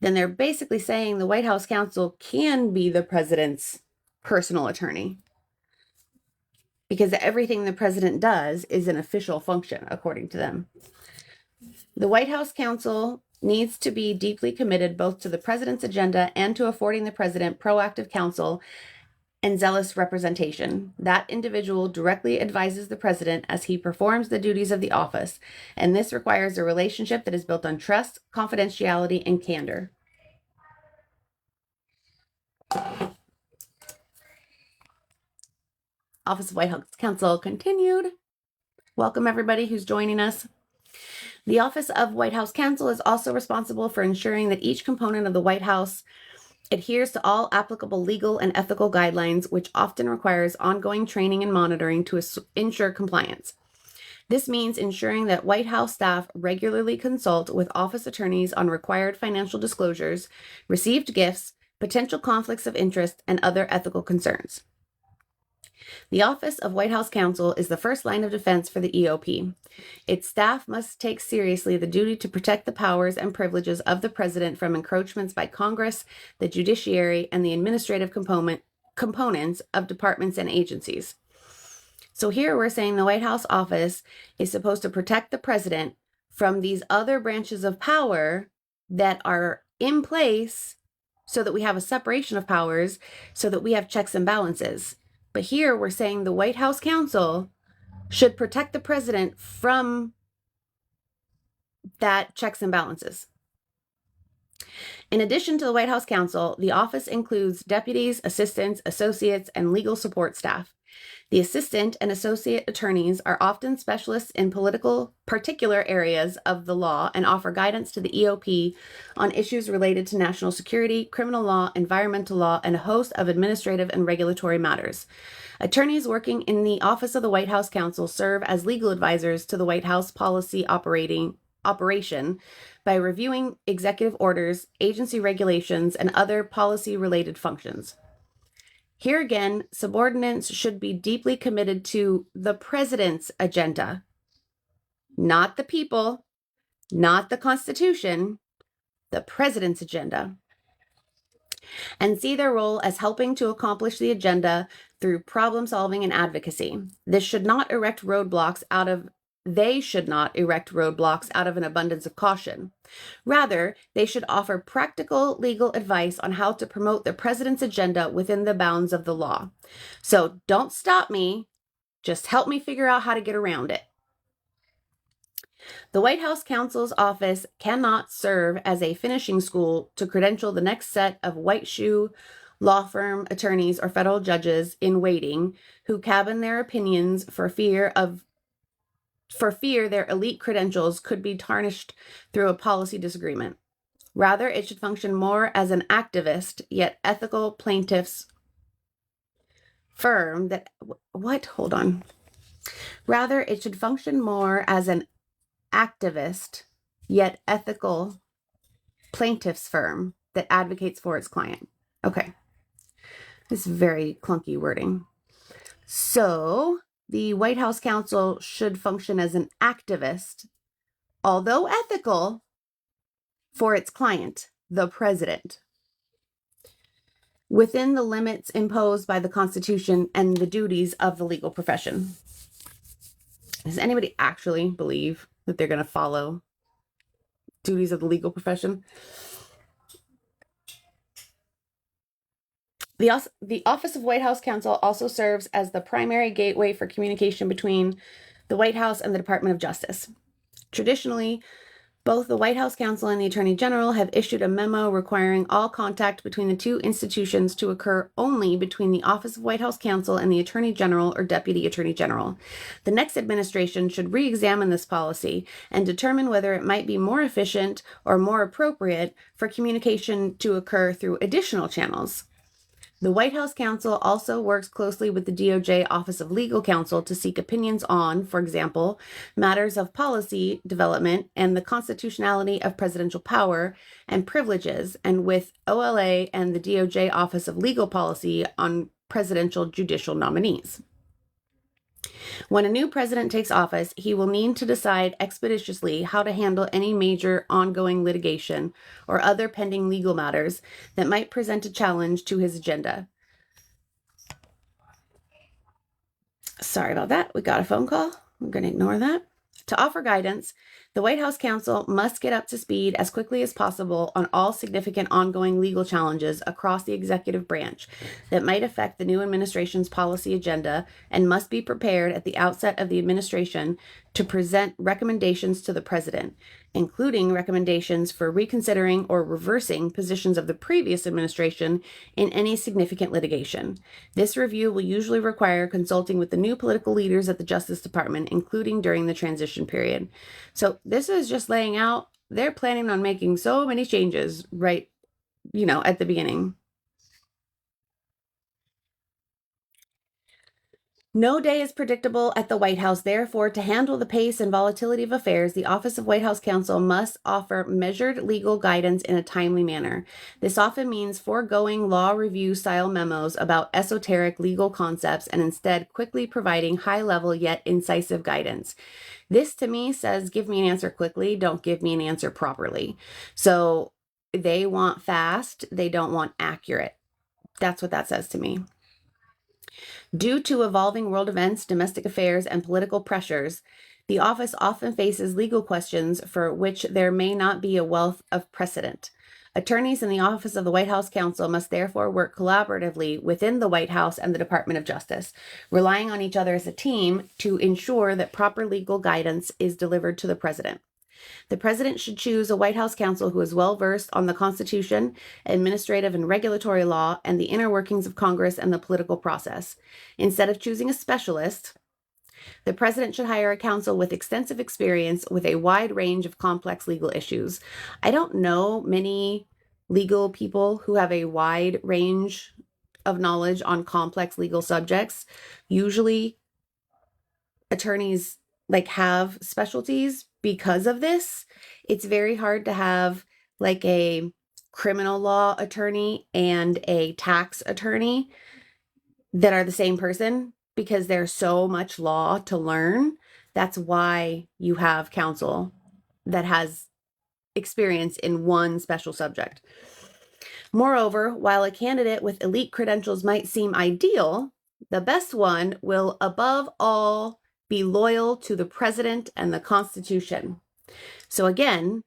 then they're basically saying the White House Counsel can be the president's personal attorney, because everything the president does is an official function, according to them. The White House Counsel needs to be deeply committed both to the president's agenda and to affording the president proactive counsel and zealous representation. That individual directly advises the president as he performs the duties of the office, and this requires a relationship that is built on trust, confidentiality, and candor. Office of White House Counsel continued. Welcome everybody who's joining us. The Office of White House Counsel is also responsible for ensuring that each component of the White House adheres to all applicable legal and ethical guidelines, which often requires ongoing training and monitoring to ensure compliance. This means ensuring that White House staff regularly consult with office attorneys on required financial disclosures, received gifts, potential conflicts of interest, and other ethical concerns. The Office of White House Counsel is the first line of defense for the EOP. Its staff must take seriously the duty to protect the powers and privileges of the president from encroachments by Congress, the judiciary, and the administrative components of departments and agencies. So here we're saying the White House office is supposed to protect the president from these other branches of power that are in place so that we have a separation of powers, so that we have checks and balances. But here we're saying the White House Counsel should protect the president from that checks and balances. In addition to the White House Counsel, the office includes deputies, assistants, associates, and legal support staff. The assistant and associate attorneys are often specialists in particular areas of the law and offer guidance to the EOP on issues related to national security, criminal law, environmental law, and a host of administrative and regulatory matters. Attorneys working in the Office of the White House Counsel serve as legal advisors to the White House policy operation by reviewing executive orders, agency regulations, and other policy-related functions. Here again, subordinates should be deeply committed to the president's agenda, not the people, not the Constitution, the president's agenda, and see their role as helping to accomplish the agenda through problem solving and advocacy. This should not erect roadblocks out of they should not erect roadblocks out of an abundance of caution. Rather, they should offer practical legal advice on how to promote the president's agenda within the bounds of the law. So don't stop me, just help me figure out how to get around it. The White House counsel's office cannot serve as a finishing school to credential the next set of white shoe law firm attorneys or federal judges in waiting who cabin their opinions for fear their elite credentials could be tarnished through a policy disagreement. Rather, it should function more as an activist yet ethical plaintiff's firm that Rather, it should function more as an activist yet ethical plaintiff's firm that advocates for its client. Okay. This is very clunky wording. So, the White House counsel should function as an activist, although ethical, for its client, the president, within the limits imposed by the Constitution and the duties of the legal profession. Does anybody actually believe that they're going to follow duties of the legal profession? The Office of White House Counsel also serves as the primary gateway for communication between the White House and the Department of Justice. Traditionally, both the White House Counsel and the Attorney General have issued a memo requiring all contact between the two institutions to occur only between the Office of White House Counsel and the Attorney General or Deputy Attorney General. The next administration should re-examine this policy and determine whether it might be more efficient or more appropriate for communication to occur through additional channels. The White House counsel also works closely with the DOJ Office of Legal Counsel to seek opinions on, for example, matters of policy development and the constitutionality of presidential power and privileges, and with OLA and the DOJ Office of Legal Policy on presidential judicial nominees. When a new president takes office, he will need to decide expeditiously how to handle any major ongoing litigation or other pending legal matters that might present a challenge to his agenda. Sorry about that. We got a phone call. I'm going to ignore that. To offer guidance, the White House counsel must get up to speed as quickly as possible on all significant ongoing legal challenges across the executive branch that might affect the new administration's policy agenda and must be prepared at the outset of the administration to present recommendations to the president, including recommendations for reconsidering or reversing positions of the previous administration in any significant litigation. This review will usually require consulting with the new political leaders at the Justice Department, including during the transition period. So this is just laying out, they're planning on making so many changes right, at the beginning. No day is predictable at the White House. Therefore, to handle the pace and volatility of affairs, the Office of White House Counsel must offer measured legal guidance in a timely manner. This often means foregoing law review style memos about esoteric legal concepts and instead quickly providing high-level yet incisive guidance. This to me says, give me an answer quickly, don't give me an answer properly. So they want fast, they don't want accurate. That's what that says to me. Due to evolving world events, domestic affairs, and political pressures, the office often faces legal questions for which there may not be a wealth of precedent. Attorneys in the Office of the White House Counsel must therefore work collaboratively within the White House and the Department of Justice, relying on each other as a team to ensure that proper legal guidance is delivered to the president. The president should choose a White House counsel who is well versed on the Constitution, administrative and regulatory law, and the inner workings of Congress and the political process. Instead of choosing a specialist, the president should hire a counsel with extensive experience with a wide range of complex legal issues. I don't know many legal people who have a wide range of knowledge on complex legal subjects. Usually, attorneys have specialties because of this. It's very hard to have a criminal law attorney and a tax attorney that are the same person because there's so much law to learn. That's why you have counsel that has experience in one special subject. Moreover, while a candidate with elite credentials might seem ideal, the best one will above all be loyal to the president and the Constitution. So again,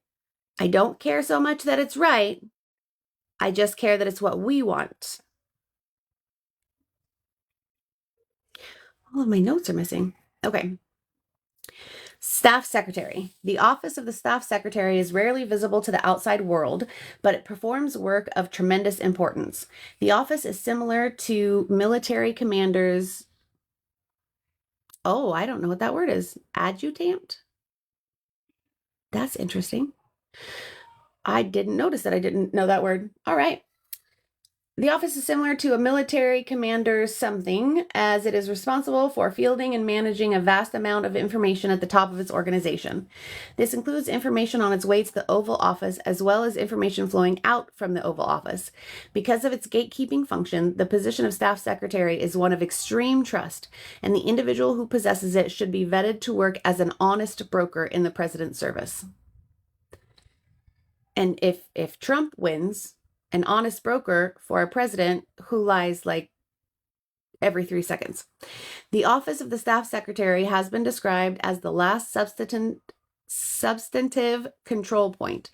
I don't care so much that it's right. I just care that it's what we want. All of my notes are missing. Okay. Staff Secretary. The office of the Staff Secretary is rarely visible to the outside world, but it performs work of tremendous importance. The office is similar to military commanders. Oh, I don't know what that word is. Adjutant? That's interesting. I didn't notice that. I didn't know that word. All right. The office is similar to a military commander's something, as it is responsible for fielding and managing a vast amount of information at the top of its organization. This includes information on its way to the Oval Office, as well as information flowing out from the Oval Office. Because of its gatekeeping function, the position of Staff Secretary is one of extreme trust, and the individual who possesses it should be vetted to work as an honest broker in the President's service. And if Trump wins, an honest broker for a president who lies like every 3 seconds. The office of the Staff Secretary has been described as the last substantive control point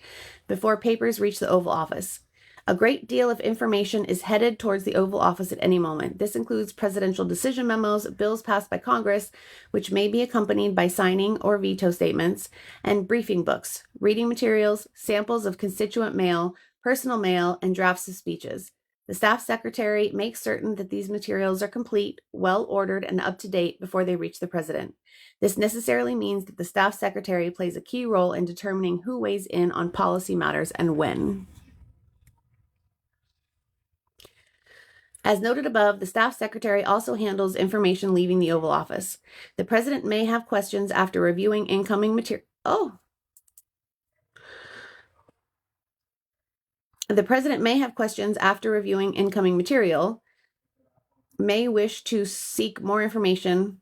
before papers reach the Oval Office. A great deal of information is headed towards the Oval Office at any moment. This includes presidential decision memos, bills passed by Congress, which may be accompanied by signing or veto statements, and briefing books, reading materials, samples of constituent mail, personal mail, and drafts of speeches. The Staff Secretary makes certain that these materials are complete, well-ordered, and up-to-date before they reach the President. This necessarily means that the Staff Secretary plays a key role in determining who weighs in on policy matters and when. As noted above, the Staff Secretary also handles information leaving the Oval Office. The President may have questions after reviewing incoming material. The President may have questions after reviewing incoming material, may wish to seek more information.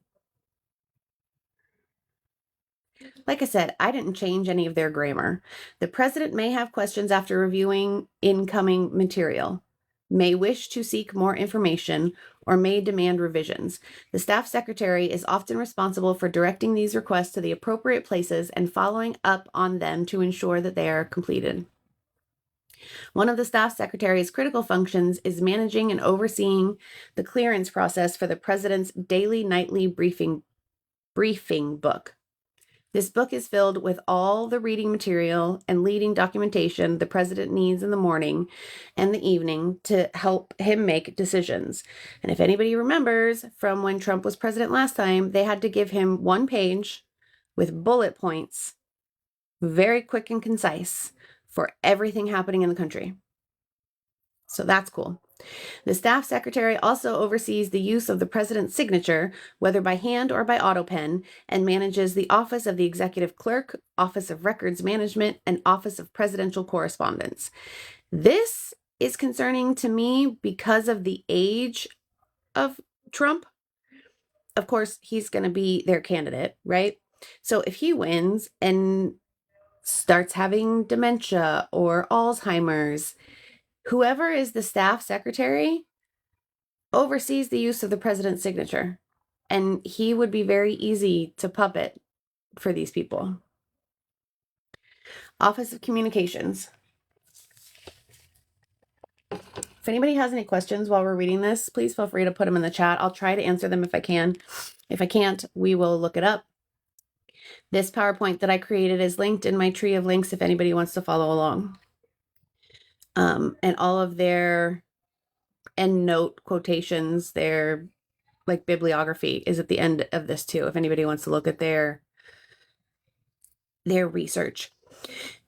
Like I said, I didn't change any of their grammar. The President may have questions after reviewing incoming material, may wish to seek more information, or may demand revisions. The Staff Secretary is often responsible for directing these requests to the appropriate places and following up on them to ensure that they are completed. One of the Staff Secretary's critical functions is managing and overseeing the clearance process for the President's daily nightly briefing book. This book is filled with all the reading material and leading documentation the President needs in the morning and the evening to help him make decisions. And if anybody remembers from when Trump was president last time, they had to give him 1 page with bullet points, very quick and concise, for everything happening in the country. So that's cool. The Staff Secretary also oversees the use of the President's signature, whether by hand or by auto pen, and manages the Office of the Executive Clerk, Office of Records Management, and Office of Presidential Correspondence. This is concerning to me because of the age of Trump. Of course, he's going to be their candidate, right? So if he wins and starts having dementia or Alzheimer's, whoever is the Staff Secretary oversees the use of the President's signature, and he would be very easy to puppet for these people. Office of Communications. If anybody has any questions while we're reading this, please feel free to put them in the chat. I'll try to answer them if I can. If I can't, we will look it up. This PowerPoint that I created is linked in my tree of links if anybody wants to follow along. And all of their endnote quotations, their like bibliography is at the end of this too, if anybody wants to look at their research.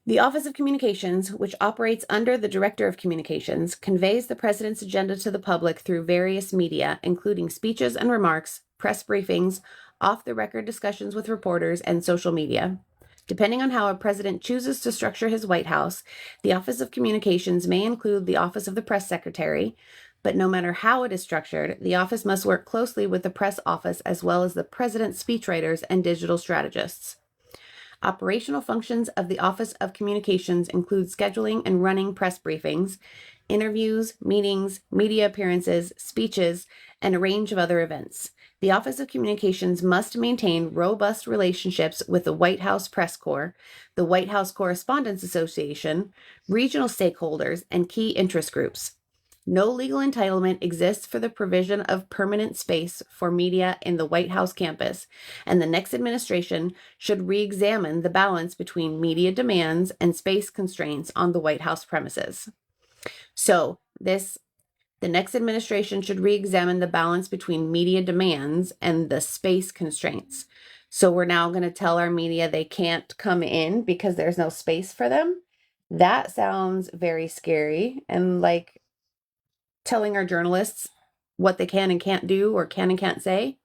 The Office of Communications, which operates under the Director of Communications, conveys the President's agenda to the public through various media, including speeches and remarks, press briefings, off-the-record discussions with reporters, and social media. Depending on how a president chooses to structure his White House, the Office of Communications may include the Office of the Press Secretary, but no matter how it is structured, the office must work closely with the press office as well as the president's speechwriters and digital strategists. Operational functions of the Office of Communications include scheduling and running press briefings, interviews, meetings, media appearances, speeches, and a range of other events. The Office of Communications must maintain robust relationships with the White House Press Corps, the White House Correspondents Association, regional stakeholders, and key interest groups. No legal entitlement exists for the provision of permanent space for media in the White House campus, and the next administration should re-examine the balance between media demands and space constraints on the White House premises. So, the next administration should re-examine the balance between media demands and the space constraints. So we're now going to tell our media they can't come in because there's no space for them. That sounds very scary, and like telling our journalists what they can and can't do or can and can't say.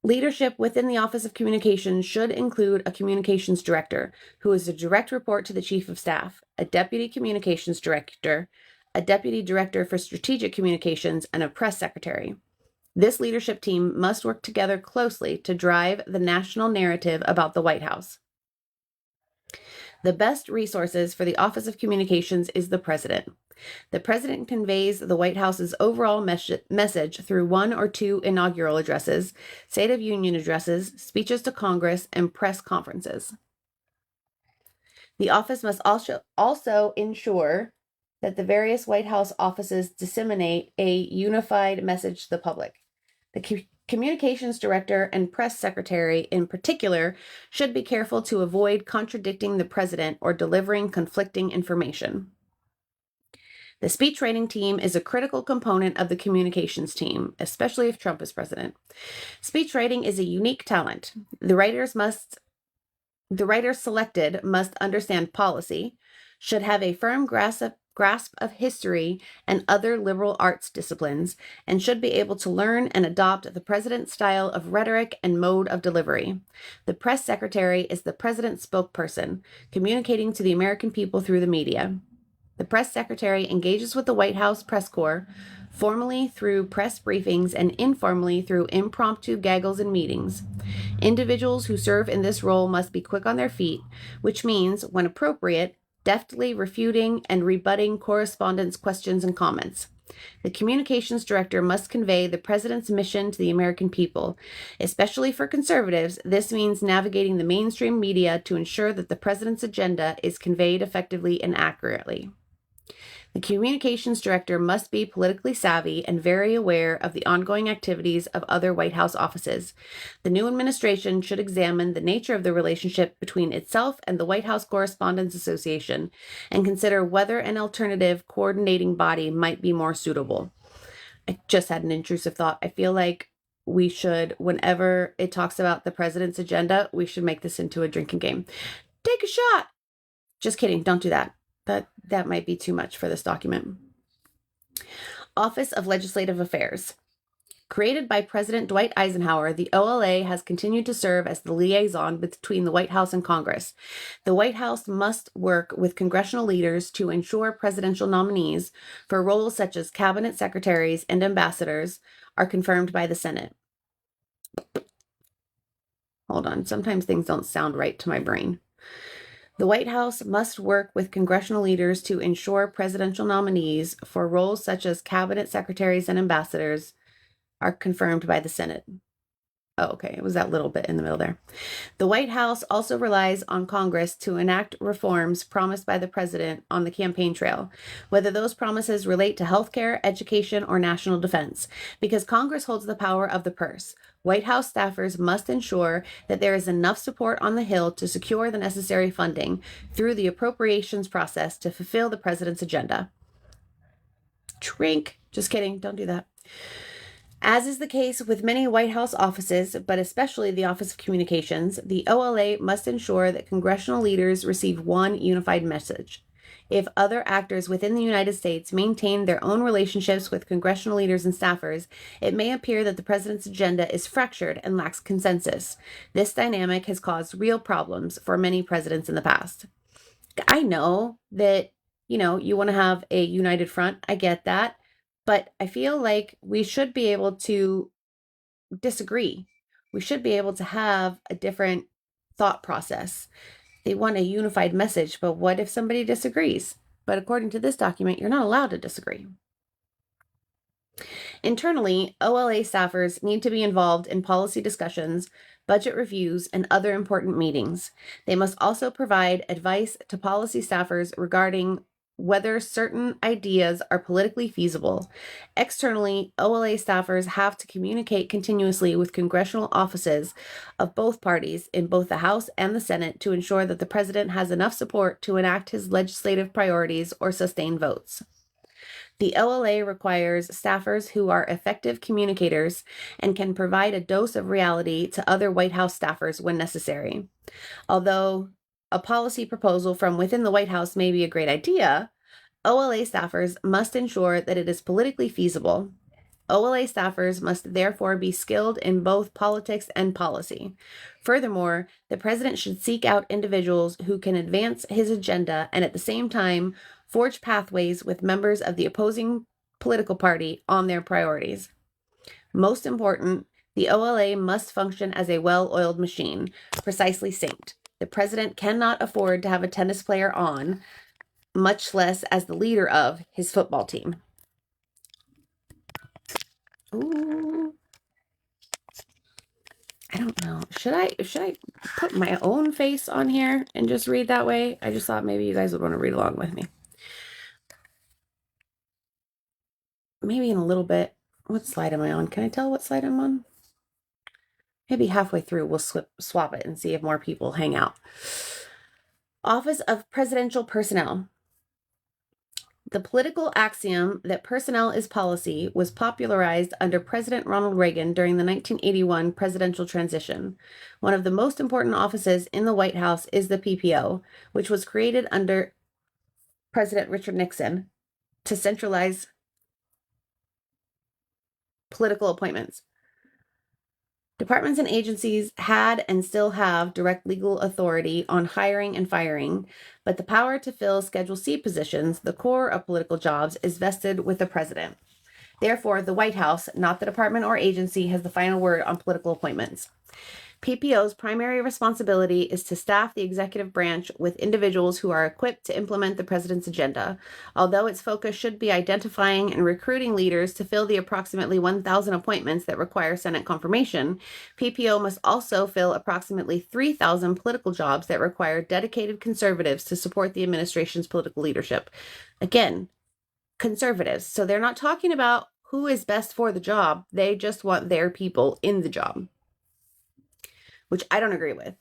Leadership within the Office of Communications should include a communications director, who is a direct report to the chief of staff, a deputy communications director, a deputy director for strategic communications, and a press secretary. This leadership team must work together closely to drive the national narrative about the White House. The best resources for the Office of Communications is the president. The president conveys the White House's overall message through one or two inaugural addresses, State of Union addresses, speeches to Congress, and press conferences. The office must also ensure that the various White House offices disseminate a unified message to the public. The communications director and press secretary in particular should be careful to avoid contradicting the president or delivering conflicting information. The speech writing team is a critical component of the communications team, especially if Trump is president. Speech writing is a unique talent. The writers selected must understand policy, should have a firm grasp of history and other liberal arts disciplines, and should be able to learn and adopt the president's style of rhetoric and mode of delivery. The press secretary is the president's spokesperson, communicating to the American people through the media. The press secretary engages with the White House press corps, formally through press briefings and informally through impromptu gaggles and meetings. Individuals who serve in this role must be quick on their feet, which means, when appropriate, deftly refuting and rebutting correspondents' questions and comments. The communications director must convey the president's mission to the American people. Especially for conservatives, this means navigating the mainstream media to ensure that the president's agenda is conveyed effectively and accurately. The communications director must be politically savvy and very aware of the ongoing activities of other White House offices. The new administration should examine the nature of the relationship between itself and the White House Correspondents Association and consider whether an alternative coordinating body might be more suitable. I just had an intrusive thought. I feel like we should, whenever it talks about the president's agenda, we should make this into a drinking game. Take a shot. Just kidding. Don't do that. That might be too much for this document. Office of Legislative Affairs. Created by President Dwight Eisenhower, the OLA has continued to serve as the liaison between the White House and Congress. The White House must work with congressional leaders to ensure presidential nominees for roles such as cabinet secretaries and ambassadors are confirmed by the Senate. Hold on, sometimes things don't sound right to my brain. The White House must work with congressional leaders to ensure presidential nominees for roles such as cabinet secretaries and ambassadors are confirmed by the Senate. Oh, okay. It was that little bit in the middle there. The White House also relies on Congress to enact reforms promised by the president on the campaign trail, whether those promises relate to healthcare, education, or national defense. Because Congress holds the power of the purse, White House staffers must ensure that there is enough support on the Hill to secure the necessary funding through the appropriations process to fulfill the president's agenda. Drink. Just kidding. Don't do that. As is the case with many White House offices, but especially the Office of Communications, the OLA must ensure that congressional leaders receive one unified message. If other actors within the United States maintain their own relationships with congressional leaders and staffers, it may appear that the president's agenda is fractured and lacks consensus. This dynamic has caused real problems for many presidents in the past. I know that, you want to have a united front. I get that. But I feel like we should be able to disagree. We should be able to have a different thought process. They want a unified message, but what if somebody disagrees? But according to this document, you're not allowed to disagree. Internally, OLA staffers need to be involved in policy discussions, budget reviews, and other important meetings. They must also provide advice to policy staffers regarding whether certain ideas are politically feasible. Externally, OLA staffers have to communicate continuously with congressional offices of both parties in both the House and the Senate to ensure that the president has enough support to enact his legislative priorities or sustain votes. The OLA requires staffers who are effective communicators and can provide a dose of reality to other White House staffers when necessary. Although a policy proposal from within the White House may be a great idea, OLA staffers must ensure that it is politically feasible. OLA staffers must therefore be skilled in both politics and policy. Furthermore, the president should seek out individuals who can advance his agenda and at the same time forge pathways with members of the opposing political party on their priorities. Most important, the OLA must function as a well-oiled machine, precisely synced. The president cannot afford to have a tennis player on, much less as the leader of his football team. Ooh. I don't know. Should I put my own face on here and just read that way? I just thought maybe you guys would want to read along with me. Maybe in a little bit. What slide am I on? Can I tell what slide I'm on? Maybe halfway through we'll swap it and see if more people hang out. Office of Presidential Personnel. The political axiom that personnel is policy was popularized under President Ronald Reagan during the 1981 presidential transition. One of the most important offices in the White House is the PPO, which was created under President Richard Nixon to centralize political appointments. Departments and agencies had and still have direct legal authority on hiring and firing, but the power to fill Schedule C positions, the core of political jobs, is vested with the president. Therefore, the White House, not the department or agency, has the final word on political appointments. PPO's primary responsibility is to staff the executive branch with individuals who are equipped to implement the president's agenda. Although its focus should be identifying and recruiting leaders to fill the approximately 1,000 appointments that require Senate confirmation, PPO must also fill approximately 3,000 political jobs that require dedicated conservatives to support the administration's political leadership. Again, conservatives. So they're not talking about who is best for the job. They just want their people in the job, which I don't agree with.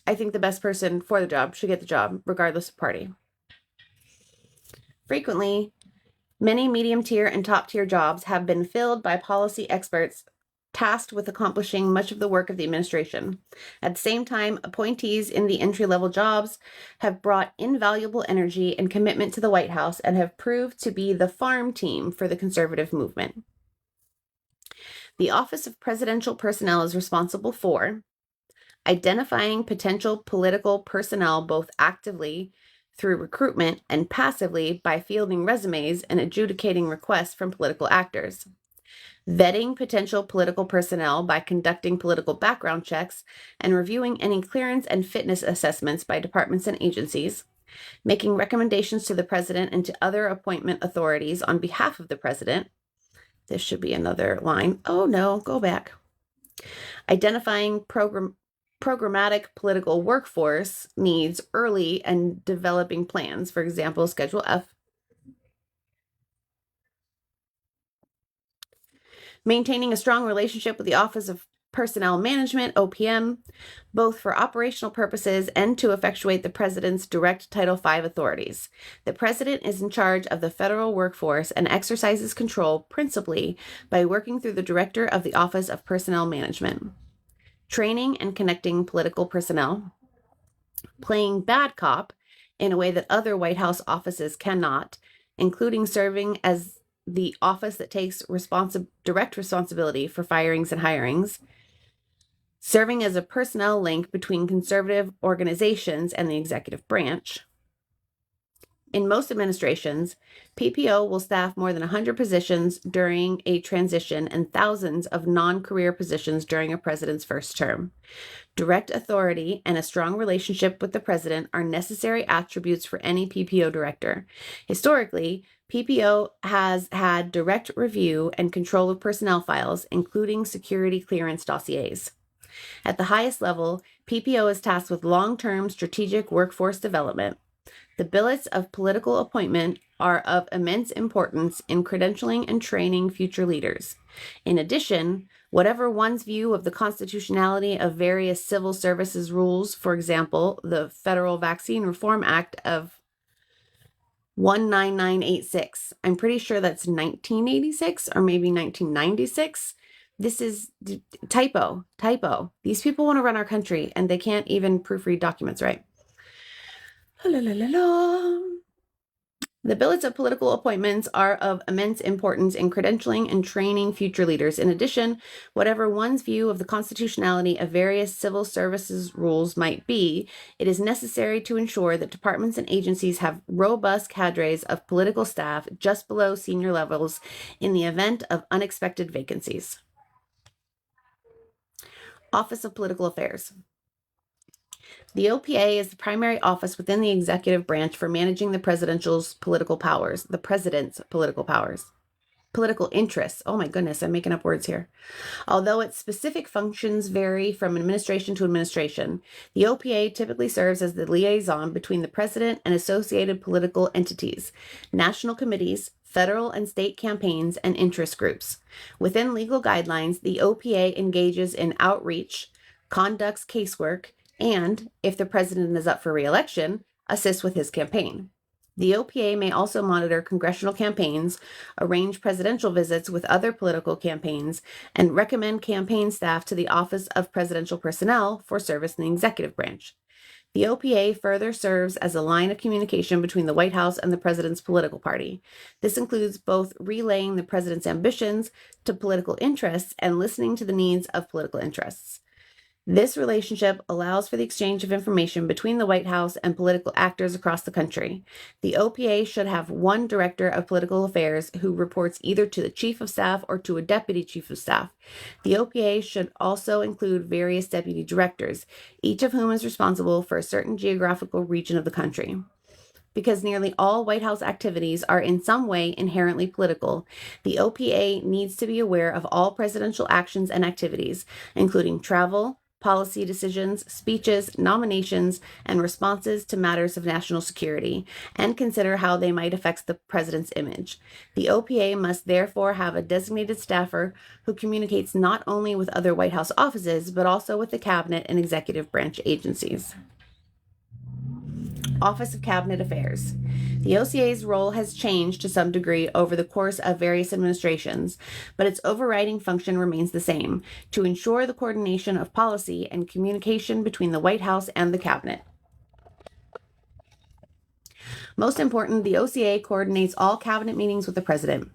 I think the best person for the job should get the job, regardless of party. Frequently, many medium-tier and top-tier jobs have been filled by policy experts tasked with accomplishing much of the work of the administration. At the same time, appointees in the entry-level jobs have brought invaluable energy and commitment to the White House and have proved to be the farm team for the conservative movement. The Office of Presidential Personnel is responsible for identifying potential political personnel both actively through recruitment and passively by fielding resumes and adjudicating requests from political actors, vetting potential political personnel by conducting political background checks and reviewing any clearance and fitness assessments by departments and agencies, making recommendations to the president and to other appointment authorities on behalf of the president. This should be another line. Oh no, go back. Identifying programmatic political workforce needs early and developing plans, for example, Schedule F. Maintaining a strong relationship with the Office of Personnel Management, OPM, both for operational purposes and to effectuate the president's direct Title V authorities. The president is in charge of the federal workforce and exercises control principally by working through the director of the Office of Personnel Management. Training and connecting political personnel. Playing bad cop in a way that other White House offices cannot, including serving as the office that takes direct responsibility for firings and hirings, serving as a personnel link between conservative organizations and the executive branch, In most administrations, PPO will staff more than 100 positions during a transition and thousands of non-career positions during a president's first term. Direct authority and a strong relationship with the president are necessary attributes for any PPO director. Historically, PPO has had direct review and control of personnel files, including security clearance dossiers. At the highest level, PPO is tasked with long-term strategic workforce development. The billets of political appointment are of immense importance in credentialing and training future leaders. In addition, whatever one's view of the constitutionality of various civil services rules, for example, the Federal Vaccine Reform Act of 19986, I'm pretty sure that's 1986 or maybe 1996. This is typo. These people want to run our country and they can't even proofread documents right. La, la, la, la. The billets of political appointments are of immense importance in credentialing and training future leaders. In addition, whatever one's view of the constitutionality of various civil services rules might be, it is necessary to ensure that departments and agencies have robust cadres of political staff just below senior levels in the event of unexpected vacancies. Office of Political Affairs. The OPA is the primary office within the executive branch for managing the president's political powers, political interests. Oh my goodness, I'm making up words here. Although its specific functions vary from administration to administration, the OPA typically serves as the liaison between the president and associated political entities, national committees, federal and state campaigns, and interest groups. Within legal guidelines, the OPA engages in outreach, conducts casework, and, if the president is up for re-election, assists with his campaign. The OPA may also monitor congressional campaigns, arrange presidential visits with other political campaigns, and recommend campaign staff to the Office of Presidential Personnel for service in the executive branch. The OPA further serves as a line of communication between the White House and the president's political party. This includes both relaying the president's ambitions to political interests and listening to the needs of political interests. This relationship allows for the exchange of information between the White House and political actors across the country. The OPA should have one director of political affairs who reports either to the chief of staff or to a deputy chief of staff. The OPA should also include various deputy directors, each of whom is responsible for a certain geographical region of the country. Because nearly all White House activities are in some way inherently political, the OPA needs to be aware of all presidential actions and activities, including travel, policy decisions, speeches, nominations, and responses to matters of national security, and consider how they might affect the president's image. The OPA must therefore have a designated staffer who communicates not only with other White House offices, but also with the cabinet and executive branch agencies. Office of Cabinet Affairs. The OCA's role has changed to some degree over the course of various administrations, but its overriding function remains the same, to ensure the coordination of policy and communication between the White House and the cabinet. Most important, the OCA coordinates all cabinet meetings with the president.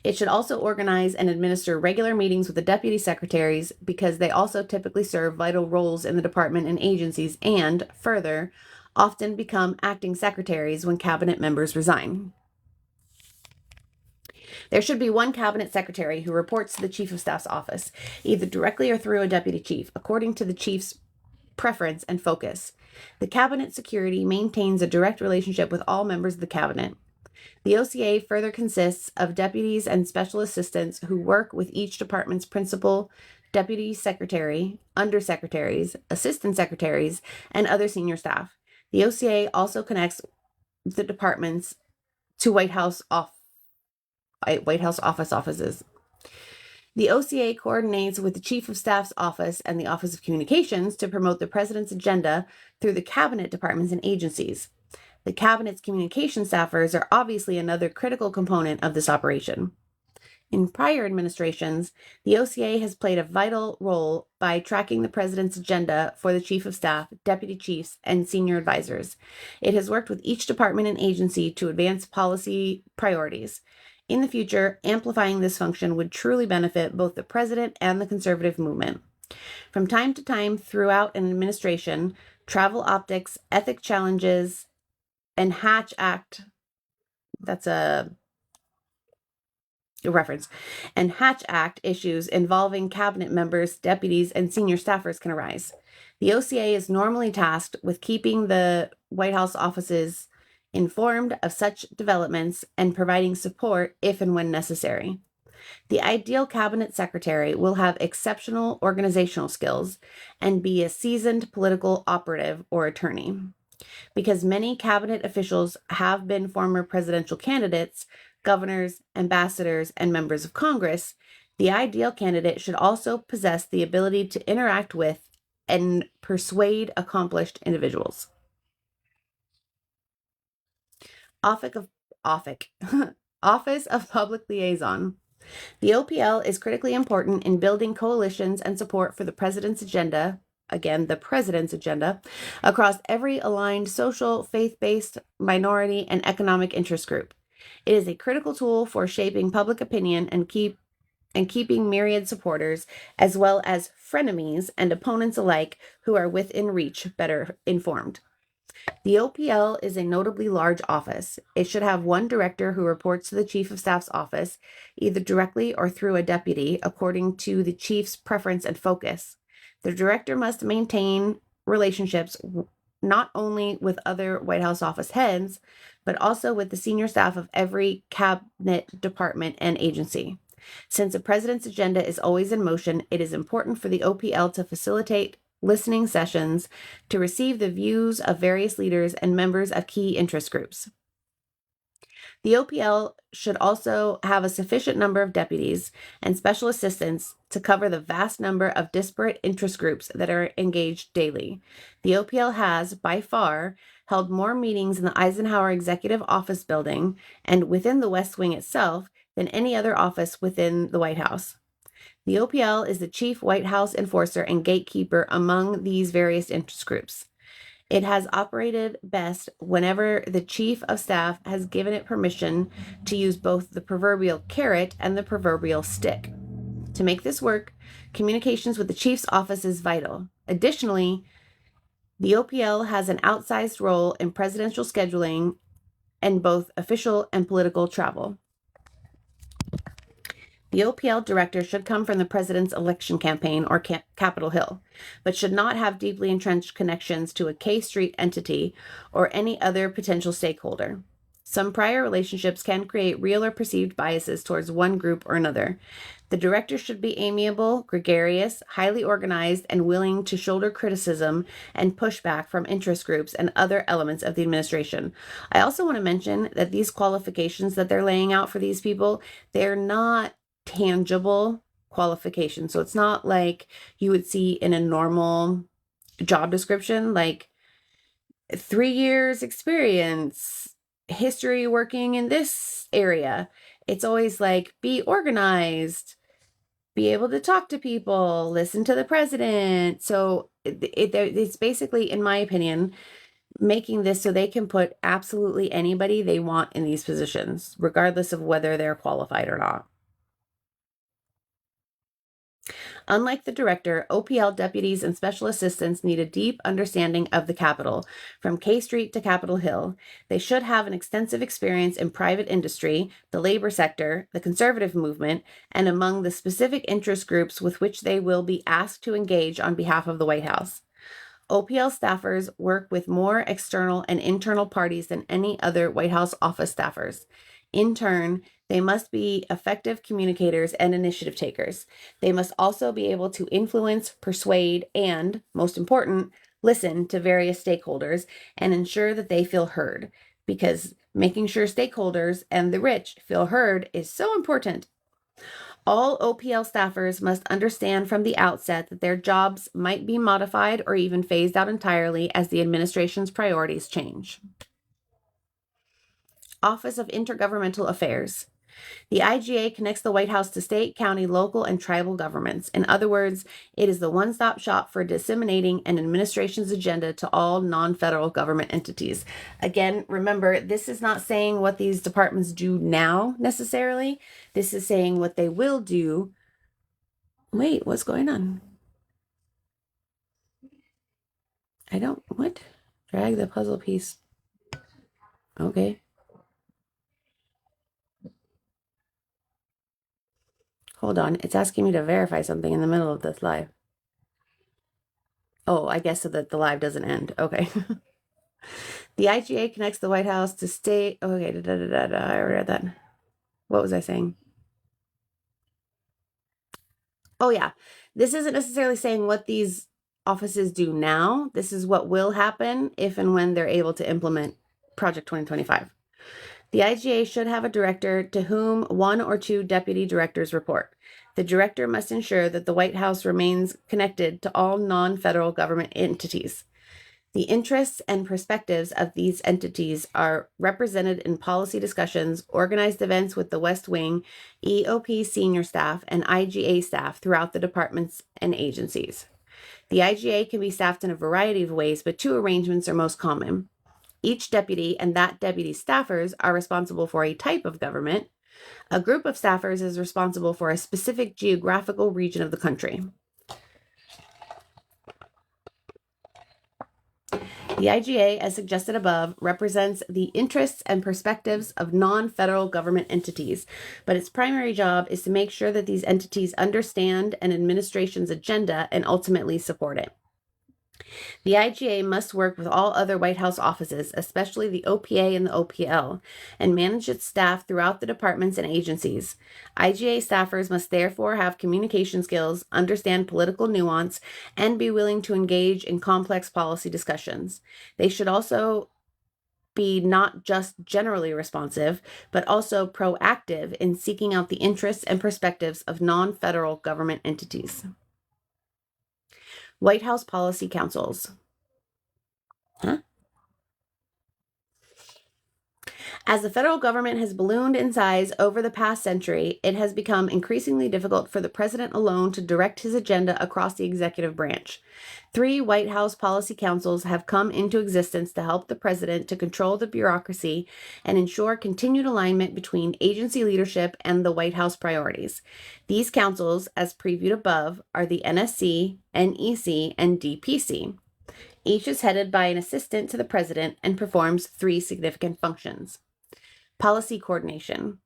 It should also organize and administer regular meetings with the deputy secretaries because they also typically serve vital roles in the department and agencies and, further, often become acting secretaries when cabinet members resign. There should be one cabinet secretary who reports to the chief of staff's office, either directly or through a deputy chief, according to the chief's preference and focus. The cabinet security maintains a direct relationship with all members of the cabinet. The OCA further consists of deputies and special assistants who work with each department's principal, deputy secretary, undersecretaries, assistant secretaries, and other senior staff. The OCA also connects the departments to White House offices. The OCA coordinates with the Chief of Staff's office and the Office of Communications to promote the president's agenda through the cabinet departments and agencies. The cabinet's communication staffers are obviously another critical component of this operation. In prior administrations, the OCA has played a vital role by tracking the president's agenda for the chief of staff, deputy chiefs, and senior advisors. It has worked with each department and agency to advance policy priorities. In the future, amplifying this function would truly benefit both the president and the conservative movement. From time to time throughout an administration, travel optics, ethic challenges, and Hatch Act, that's a reference, and Hatch Act issues involving cabinet members, deputies, and senior staffers can arise. The OCA is normally tasked with keeping the White House offices informed of such developments and providing support if and when necessary. The ideal cabinet secretary will have exceptional organizational skills and be a seasoned political operative or attorney. Because many cabinet officials have been former presidential candidates, governors, ambassadors, and members of Congress, the ideal candidate should also possess the ability to interact with and persuade accomplished individuals. Office of Public Liaison. The OPL is critically important in building coalitions and support for the president's agenda, again, the president's agenda, across every aligned social, faith-based, minority, and economic interest group. It is a critical tool for shaping public opinion and keeping myriad supporters, as well as frenemies and opponents alike who are within reach, better informed. The OPL is a notably large office. It should have one director who reports to the Chief of Staff's office, either directly or through a deputy, according to the Chief's preference and focus. The director must maintain relationships not only with other White House office heads, but also with the senior staff of every cabinet department and agency. Since the president's agenda is always in motion, it is important for the OPL to facilitate listening sessions to receive the views of various leaders and members of key interest groups. The OPL should also have a sufficient number of deputies and special assistants to cover the vast number of disparate interest groups that are engaged daily. The OPL has, by far, held more meetings in the Eisenhower Executive Office Building and within the West Wing itself than any other office within the White House. The OPL is the chief White House enforcer and gatekeeper among these various interest groups. It has operated best whenever the Chief of Staff has given it permission to use both the proverbial carrot and the proverbial stick. To make this work, communications with the Chief's office is vital. Additionally, the OPL has an outsized role in presidential scheduling and both official and political travel. The OPL director should come from the president's election campaign or Capitol Hill, but should not have deeply entrenched connections to a K Street entity or any other potential stakeholder. Some prior relationships can create real or perceived biases towards one group or another. The director should be amiable, gregarious, highly organized, and willing to shoulder criticism and pushback from interest groups and other elements of the administration. I also want to mention that these qualifications that they're laying out for these people, they're not tangible qualifications. So it's not like you would see in a normal job description, like 3 years experience, history working in this area. It's always like be organized, be able to talk to people, listen to the president. So it's basically, in my opinion, making this so they can put absolutely anybody they want in these positions, regardless of whether they're qualified or not. Unlike the director, OPL deputies and special assistants need a deep understanding of the Capitol, from K Street to Capitol Hill. They should have an extensive experience in private industry, the labor sector, the conservative movement, and among the specific interest groups with which they will be asked to engage on behalf of the White House. OPL staffers work with more external and internal parties than any other White House office staffers. In turn, they must be effective communicators and initiative takers. They must also be able to influence, persuade, and, most important, listen to various stakeholders and ensure that they feel heard, because making sure stakeholders and the rich feel heard is so important. All OPL staffers must understand from the outset that their jobs might be modified or even phased out entirely as the administration's priorities change. Office of Intergovernmental Affairs. The IGA connects the White House to state, county, local, and tribal governments. In other words, it is the one-stop shop for disseminating an administration's agenda to all non-federal government entities. Again, remember, this is not saying what these departments do now necessarily. This is saying what they will do. Wait, what's going on? What? Drag the puzzle piece. Okay. Hold on. It's asking me to verify something in the middle of this live. Oh, I guess so that the live doesn't end. Okay. The IGA connects the White House to state. Okay. I read that. What was I saying? Oh, yeah. This isn't necessarily saying what these offices do now. This is what will happen if and when they're able to implement Project 2025. The IGA should have a director to whom one or two deputy directors report. The director must ensure that the White House remains connected to all non-federal government entities. The interests and perspectives of these entities are represented in policy discussions, organized events with the West Wing, EOP senior staff, and IGA staff throughout the departments and agencies. The IGA can be staffed in a variety of ways, but two arrangements are most common. Each deputy and that deputy's staffers are responsible for a type of government. A group of staffers is responsible for a specific geographical region of the country. The IGA, as suggested above, represents the interests and perspectives of non-federal government entities, but its primary job is to make sure that these entities understand an administration's agenda and ultimately support it. The IGA must work with all other White House offices, especially the OPA and the OPL, and manage its staff throughout the departments and agencies. IGA staffers must therefore have communication skills, understand political nuance, and be willing to engage in complex policy discussions. They should also be not just generally responsive, but also proactive in seeking out the interests and perspectives of non-federal government entities. White House Policy Councils. As the federal government has ballooned in size over the past century, it has become increasingly difficult for the president alone to direct his agenda across the executive branch. 3 White House policy councils have come into existence to help the president to control the bureaucracy and ensure continued alignment between agency leadership and the White House priorities. These councils, as previewed above, are the NSC, NEC, and DPC. Each is headed by an assistant to the president and performs 3 significant functions. Policy coordination.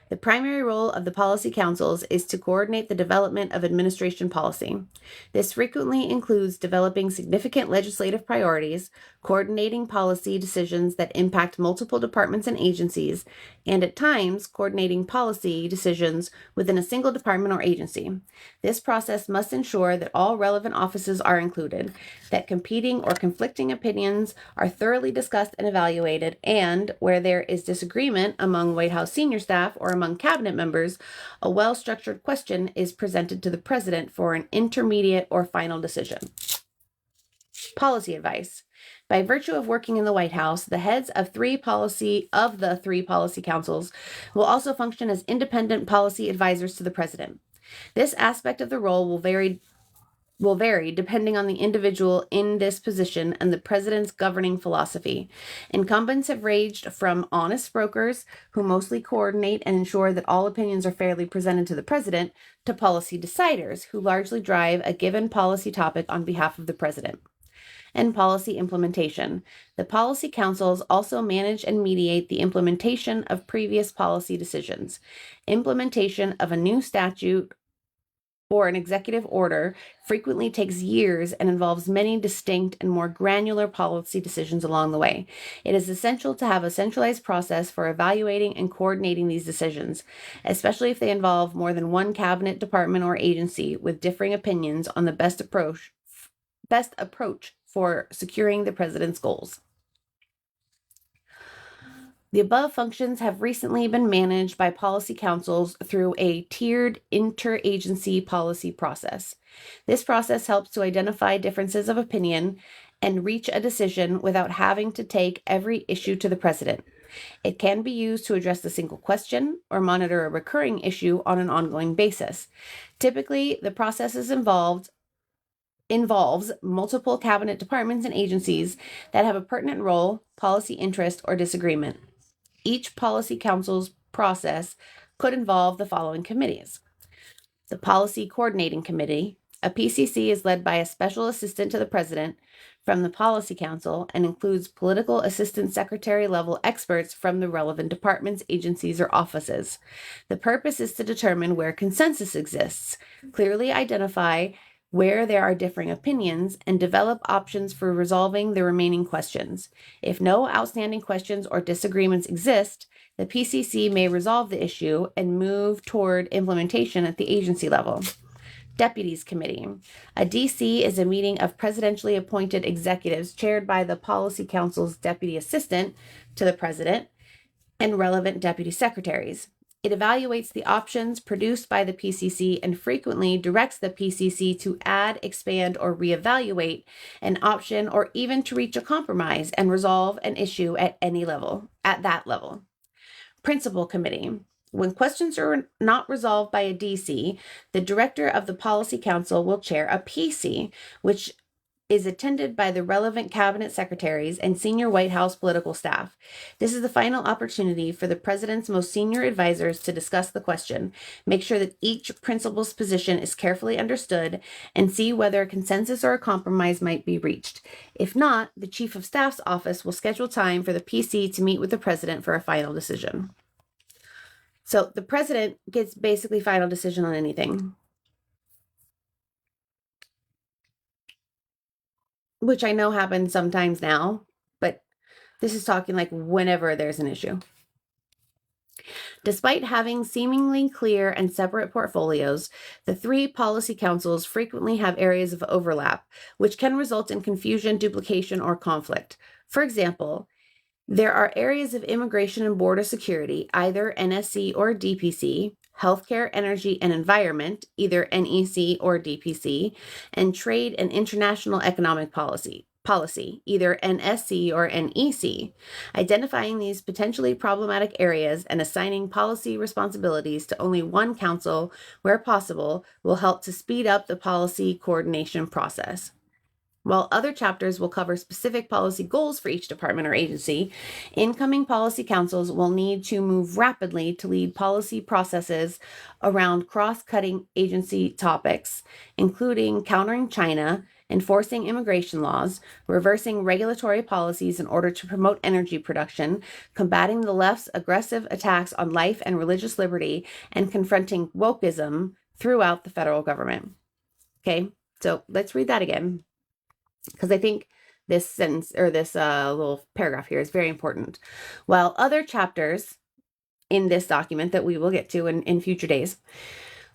The primary role of the policy councils is to coordinate the development of administration policy. This frequently includes developing significant legislative priorities, coordinating policy decisions that impact multiple departments and agencies, and at times coordinating policy decisions within a single department or agency. This process must ensure that all relevant offices are included, that competing or conflicting opinions are thoroughly discussed and evaluated, and where there is disagreement among White House senior staff or among cabinet members, a well-structured question is presented to the president for an intermediate or final decision. Policy advice. By virtue of working in the White House, the heads of the 3 policy councils will also function as independent policy advisors to the president. This aspect of the role will vary depending on the individual in this position and the president's governing philosophy. Incumbents have ranged from honest brokers, who mostly coordinate and ensure that all opinions are fairly presented to the president, to policy deciders, who largely drive a given policy topic on behalf of the president. And policy implementation. The policy councils also manage and mediate the implementation of previous policy decisions. Implementation of a new statute or an executive order frequently takes years and involves many distinct and more granular policy decisions along the way. It is essential to have a centralized process for evaluating and coordinating these decisions, especially if they involve more than one cabinet department or agency with differing opinions on the best approach for securing the president's goals. The above functions have recently been managed by policy councils through a tiered interagency policy process. This process helps to identify differences of opinion and reach a decision without having to take every issue to the president. It can be used to address a single question or monitor a recurring issue on an ongoing basis. Typically, the process involves multiple cabinet departments and agencies that have a pertinent role, policy interest, or disagreement. Each policy council's process could involve the following committees. The Policy Coordinating Committee. A PCC is led by a special assistant to the president. from the Policy Council and includes political assistant secretary level experts from the relevant departments, agencies, or offices. The purpose is to determine where consensus exists, clearly identify where there are differing opinions, and develop options for resolving the remaining questions. If no outstanding questions or disagreements exist, the PCC may resolve the issue and move toward implementation at the agency level. Deputies Committee. A DC is a meeting of presidentially appointed executives chaired by the Policy Council's deputy assistant to the president and relevant deputy secretaries. It evaluates the options produced by the PCC and frequently directs the PCC to add, expand, or reevaluate an option or even to reach a compromise and resolve an issue at that level. Principal Committee. When questions are not resolved by a DC, the director of the Policy Council will chair a PC, which is attended by the relevant cabinet secretaries and senior White House political staff. This is the final opportunity for the president's most senior advisors to discuss the question, make sure that each principal's position is carefully understood, and see whether a consensus or a compromise might be reached. If not, the chief of staff's office will schedule time for the PC to meet with the president for a final decision. So the president gets basically final decision on anything, which I know happens sometimes now, but this is talking like whenever there's an issue. Despite having seemingly clear and separate portfolios, the three policy councils frequently have areas of overlap, which can result in confusion, duplication, or conflict. For example, there are areas of immigration and border security, either NSC or DPC, healthcare, energy, and environment, either NEC or DPC, and trade and international economic policy, either NSC or NEC. Identifying these potentially problematic areas and assigning policy responsibilities to only one council where possible will help to speed up the policy coordination process. While other chapters will cover specific policy goals for each department or agency, incoming policy councils will need to move rapidly to lead policy processes around cross-cutting agency topics, including countering China, enforcing immigration laws, reversing regulatory policies in order to promote energy production, combating the left's aggressive attacks on life and religious liberty, and confronting wokeism throughout the federal government. Okay, so let's read that again, because I think this sentence or this little paragraph here is very important. While other chapters in this document that we will get to in future days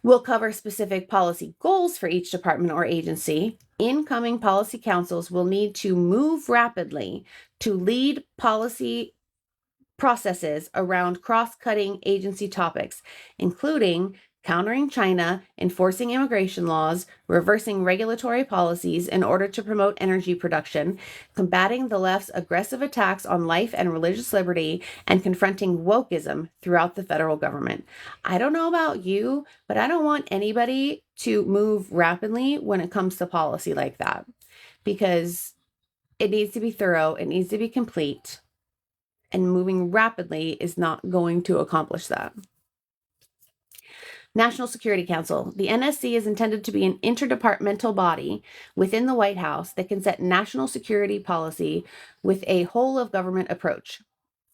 will cover specific policy goals for each department or agency, incoming policy councils will need to move rapidly to lead policy processes around cross-cutting agency topics, including countering China, enforcing immigration laws, reversing regulatory policies in order to promote energy production, combating the left's aggressive attacks on life and religious liberty, and confronting wokeism throughout the federal government. I don't know about you, but I don't want anybody to move rapidly when it comes to policy like that, because it needs to be thorough, it needs to be complete, and moving rapidly is not going to accomplish that. National Security Council. The NSC is intended to be an interdepartmental body within the White House that can set national security policy with a whole of government approach.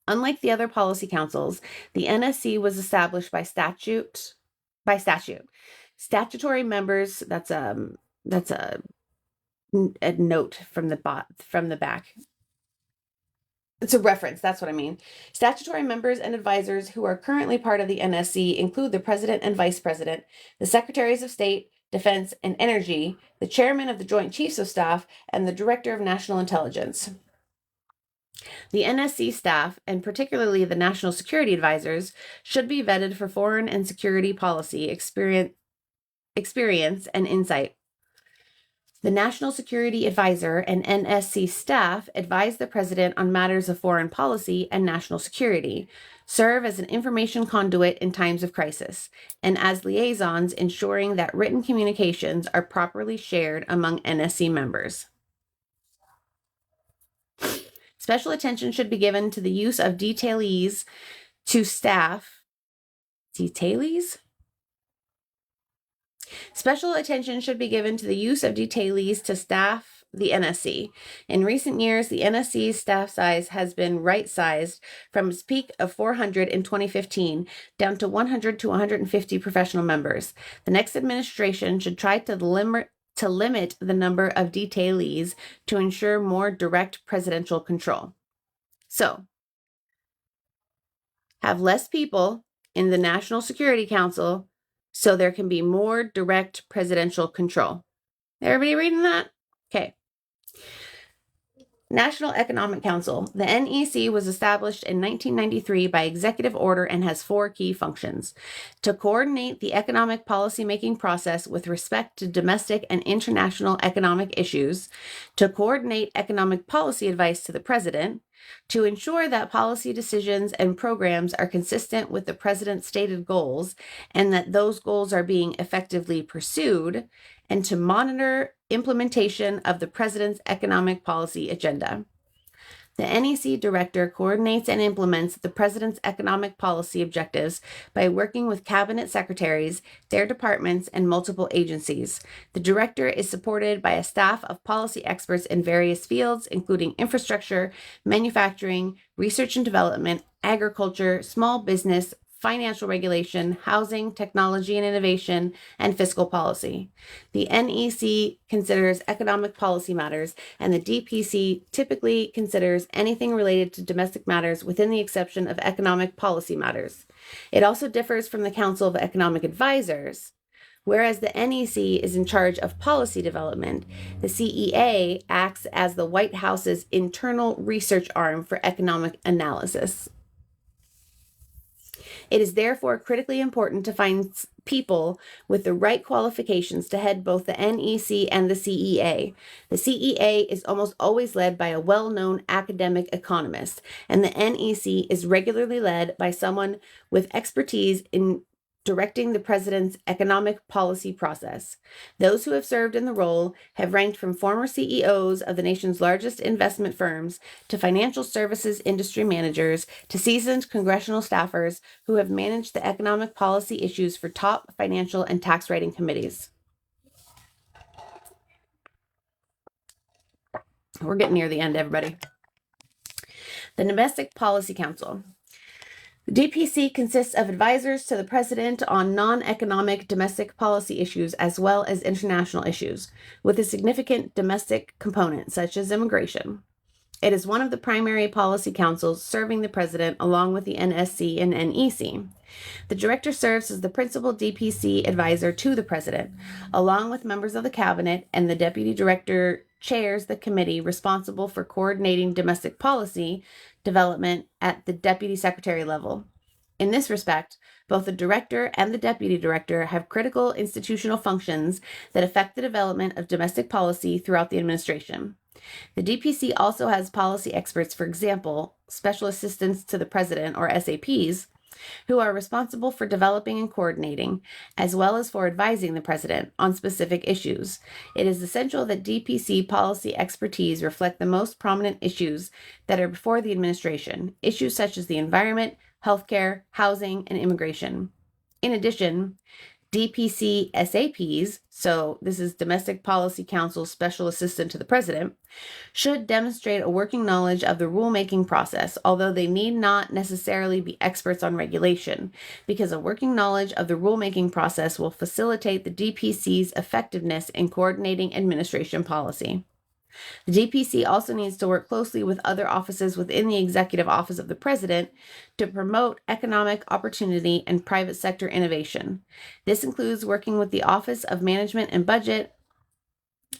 Unlike the other policy councils, the NSC was established by statute. Statutory members, that's a note from the back. It's a reference, that's what I mean. Statutory members and advisors who are currently part of the NSC include the President and Vice President, the Secretaries of State, Defense, and Energy, the Chairman of the Joint Chiefs of Staff, and the Director of National Intelligence. The NSC staff, and particularly the National Security Advisors, should be vetted for foreign and security policy experience and insight. The National Security Advisor and NSC staff advise the President on matters of foreign policy and national security, serve as an information conduit in times of crisis, and as liaisons ensuring that written communications are properly shared among NSC members. Special attention should be given to the use of detailees to staff. Detailees? Special attention should be given to the use of detailees to staff the NSC. In recent years, the NSC's staff size has been right-sized from its peak of 400 in 2015 down to 100 to 150 professional members. The next administration should try to limit the number of detailees to ensure more direct presidential control. So, have less people in the National Security Council so there can be more direct presidential control. Everybody reading that? Okay. National Economic Council. The NEC was established in 1993 by executive order and has 4 key functions: to coordinate the economic policymaking process with respect to domestic and international economic issues, to coordinate economic policy advice to the president, to ensure that policy decisions and programs are consistent with the president's stated goals and that those goals are being effectively pursued, and to monitor implementation of the president's economic policy agenda. The NEC director coordinates and implements the president's economic policy objectives by working with cabinet secretaries, their departments, and multiple agencies. The director is supported by a staff of policy experts in various fields, including infrastructure, manufacturing, research and development, agriculture, small business, financial regulation, housing, technology and innovation, and fiscal policy. The NEC considers economic policy matters, and the DPC typically considers anything related to domestic matters within the exception of economic policy matters. It also differs from the Council of Economic Advisors. Whereas the NEC is in charge of policy development, the CEA acts as the White House's internal research arm for economic analysis. It is therefore critically important to find people with the right qualifications to head both the NEC and the CEA. The CEA is almost always led by a well-known academic economist, and the NEC is regularly led by someone with expertise in directing the president's economic policy process. Those who have served in the role have ranged from former CEOs of the nation's largest investment firms to financial services industry managers to seasoned congressional staffers who have managed the economic policy issues for top financial and tax writing committees. We're getting near the end, everybody. The Domestic Policy Council. The DPC consists of advisors to the president on non-economic domestic policy issues as well as international issues, with a significant domestic component such as immigration. It is one of the primary policy councils serving the president along with the NSC and NEC. The director serves as the principal DPC advisor to the president, along with members of the cabinet, and the deputy director chairs the committee responsible for coordinating domestic policy development at the deputy secretary level. In this respect, both the director and the deputy director have critical institutional functions that affect the development of domestic policy throughout the administration. The DPC also has policy experts, for example, special assistants to the president, or SAPs, who are responsible for developing and coordinating, as well as for advising the president on specific issues. It is essential that DPC policy expertise reflect the most prominent issues that are before the administration, issues such as the environment, healthcare, housing, and immigration. In addition, DPC SAPs, so this is Domestic Policy Council Special Assistant to the President, should demonstrate a working knowledge of the rulemaking process, although they need not necessarily be experts on regulation, because a working knowledge of the rulemaking process will facilitate the DPC's effectiveness in coordinating administration policy. The DPC also needs to work closely with other offices within the Executive Office of the President to promote economic opportunity and private sector innovation. This includes working with the Office of Management and Budget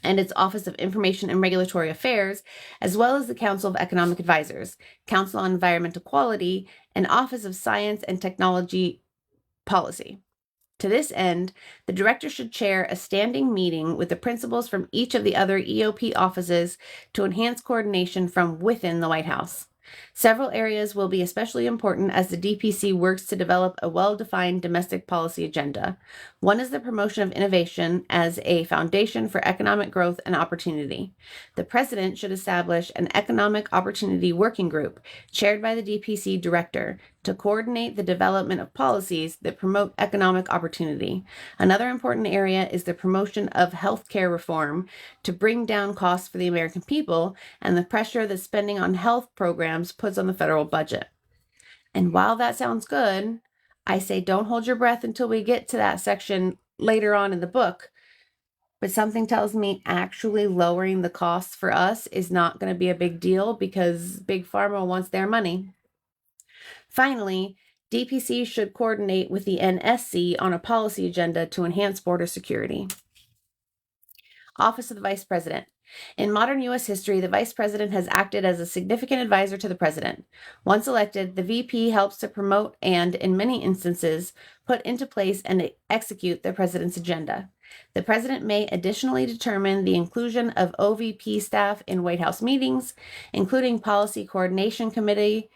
and its Office of Information and Regulatory Affairs, as well as the Council of Economic Advisors, Council on Environmental Quality, and Office of Science and Technology Policy. To this end, the director should chair a standing meeting with the principals from each of the other EOP offices to enhance coordination from within the White House. Several areas will be especially important as the DPC works to develop a well-defined domestic policy agenda. One is the promotion of innovation as a foundation for economic growth and opportunity. The president should establish an economic opportunity working group chaired by the DPC director to coordinate the development of policies that promote economic opportunity. Another important area is the promotion of healthcare reform to bring down costs for the American people and the pressure that spending on health programs puts on the federal budget. And while that sounds good, I say don't hold your breath until we get to that section later on in the book. But something tells me actually lowering the costs for us is not going to be a big deal because Big Pharma wants their money. Finally, DPC should coordinate with the NSC on a policy agenda to enhance border security. Office of the Vice President. In modern U.S. history, the Vice President has acted as a significant advisor to the President. Once elected, the VP helps to promote and, in many instances, put into place and execute the President's agenda. The President may additionally determine the inclusion of OVP staff in White House meetings, including Policy Coordination Committee,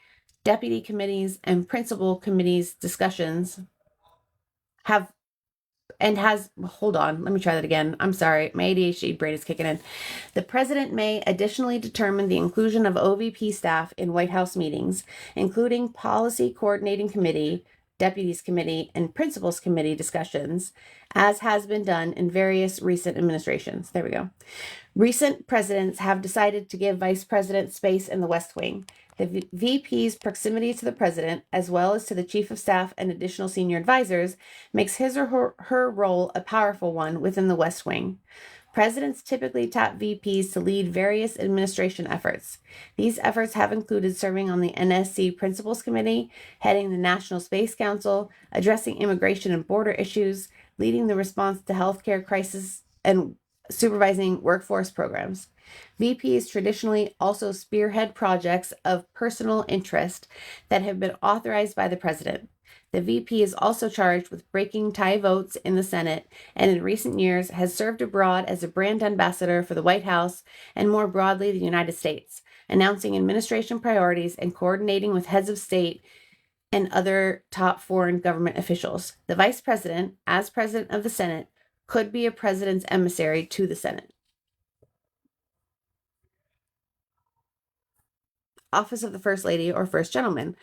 Deputy Committees, and Principal Committees discussions. Hold on, let me try that again. I'm sorry, my ADHD brain is kicking in. The President may additionally determine the inclusion of OVP staff in White House meetings, including Policy Coordinating Committee, Deputies Committee, and Principals Committee discussions, as has been done in various recent administrations. There we go. Recent presidents have decided to give Vice President space in the West Wing. The VP's proximity to the President, as well as to the Chief of Staff and additional senior advisors, makes his or her role a powerful one within the West Wing. Presidents typically tap VPs to lead various administration efforts. These efforts have included serving on the NSC Principals Committee, heading the National Space Council, addressing immigration and border issues, leading the response to healthcare crisis, and supervising workforce programs. VPs traditionally also spearhead projects of personal interest that have been authorized by the President. The VP is also charged with breaking tie votes in the Senate and in recent years has served abroad as a brand ambassador for the White House and more broadly the United States, announcing administration priorities and coordinating with heads of state and other top foreign government officials. The Vice President, as President of the Senate, could be a president's emissary to the Senate. Office of the First Lady or First Gentleman.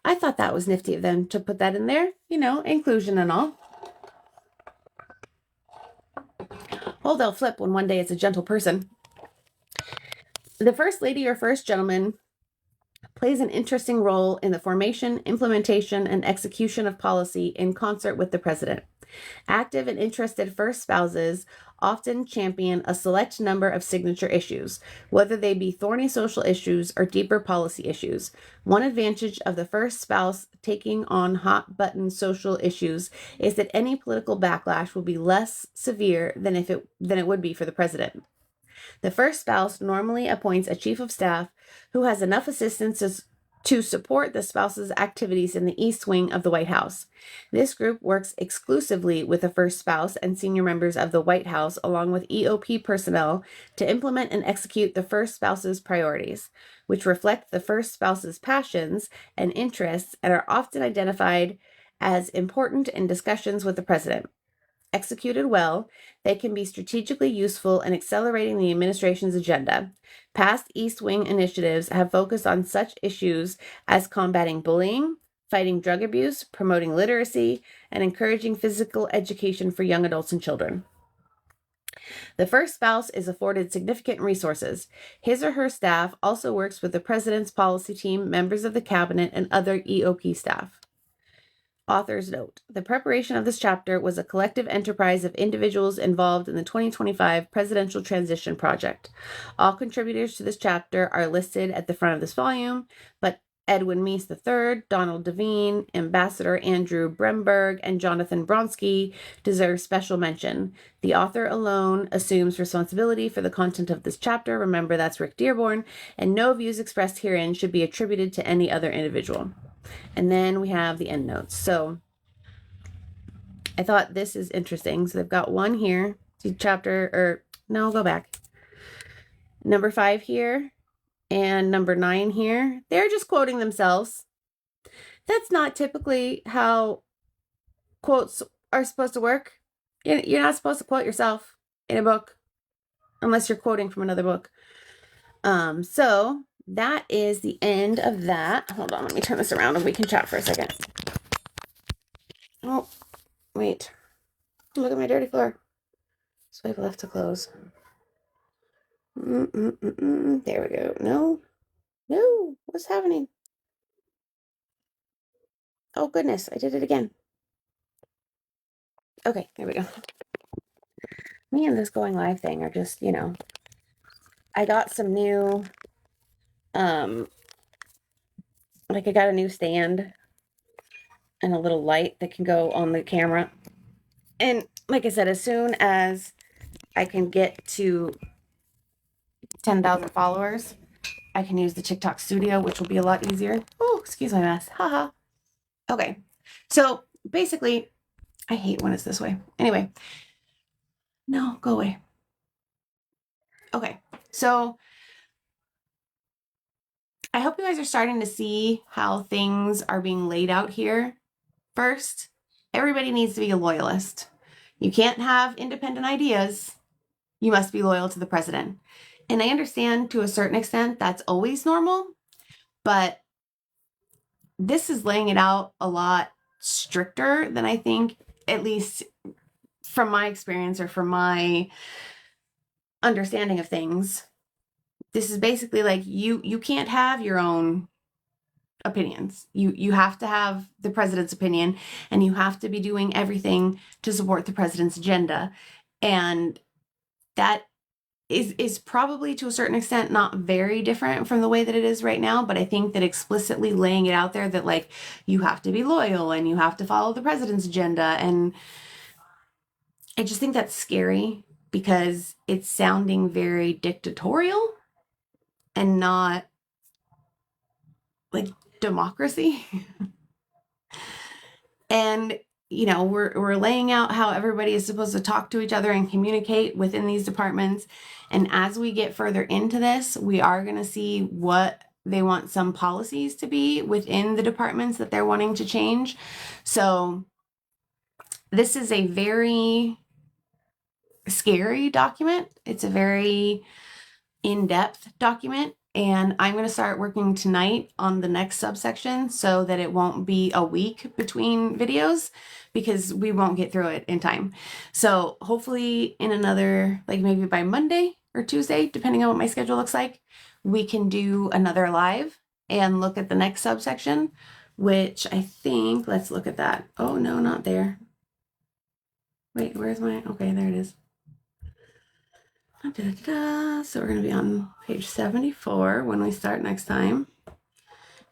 I thought that was nifty of them to put that in there, inclusion and all. Well, they'll flip when one day it's a gentle person. The First Lady or First Gentleman plays an interesting role in the formation, implementation, and execution of policy in concert with the President. Active and interested first spouses often champion a select number of signature issues, whether they be thorny social issues or deeper policy issues. One advantage of the first spouse taking on hot-button social issues is that any political backlash will be less severe than it would be for the President. The first spouse normally appoints a chief of staff who has enough assistants to support the spouse's activities in the East Wing of the White House. This group works exclusively with the first spouse and senior members of the White House, along with EOP personnel, to implement and execute the first spouse's priorities, which reflect the first spouse's passions and interests and are often identified as important in discussions with the President. Executed well, they can be strategically useful in accelerating the administration's agenda. Past East Wing initiatives have focused on such issues as combating bullying, fighting drug abuse, promoting literacy, and encouraging physical education for young adults and children. The first spouse is afforded significant resources. His or her staff also works with the President's policy team, members of the cabinet, and other EOP staff. Author's note: the preparation of this chapter was a collective enterprise of individuals involved in the 2025 Presidential Transition Project. All contributors to this chapter are listed at the front of this volume, but Edwin Meese III, Donald Devine, Ambassador Andrew Bremberg, and Jonathan Bronsky deserve special mention. The author alone assumes responsibility for the content of this chapter. Remember, that's Rick Dearborn, and no views expressed herein should be attributed to any other individual. And then we have the end notes. So I thought this is interesting. So they've got one here, go back. Number 5 here and number 9 here. They're just quoting themselves. That's not typically how quotes are supposed to work. You're not supposed to quote yourself in a book unless you're quoting from another book. So that is the end of that. Hold on, let me turn this around and we can chat for a second. Oh, wait. Look at my dirty floor. Swipe left to close. There we go. No. No. What's happening? Oh, goodness. I did it again. Okay, there we go. Me and this going live thing are just, I got some new, like I got a new stand and a little light that can go on the camera. And like I said, as soon as I can get to 10,000 followers, I can use the TikTok studio, which will be a lot easier. Oh, excuse my mess. Haha. Okay. So basically, I hate when it's this way. Anyway, no, go away. Okay. So I hope you guys are starting to see how things are being laid out here. First, everybody needs to be a loyalist. You can't have independent ideas. You must be loyal to the president. And I understand to a certain extent that's always normal, but this is laying it out a lot stricter than I think, at least from my experience or from my understanding of things. This is basically like you can't have your own opinions. You have to have the president's opinion, and you have to be doing everything to support the president's agenda. And that is probably to a certain extent not very different from the way that it is right now, but I think that explicitly laying it out there that like you have to be loyal and you have to follow the president's agenda, and I just think that's scary because it's sounding very dictatorial and not like democracy. And we're laying out how everybody is supposed to talk to each other and communicate within these departments. And as we get further into this, we are going to see what they want some policies to be within the departments that they're wanting to change. So this is a very scary document. It's a very in-depth document. And I'm going to start working tonight on the next subsection so that it won't be a week between videos because we won't get through it in time. So hopefully in another, like maybe by Monday or Tuesday, depending on what my schedule looks like, we can do another live and look at the next subsection, which I think, let's look at that. Oh, no, not there. Wait, where's my, okay, there it is. So we're going to be on page 74 when we start next time.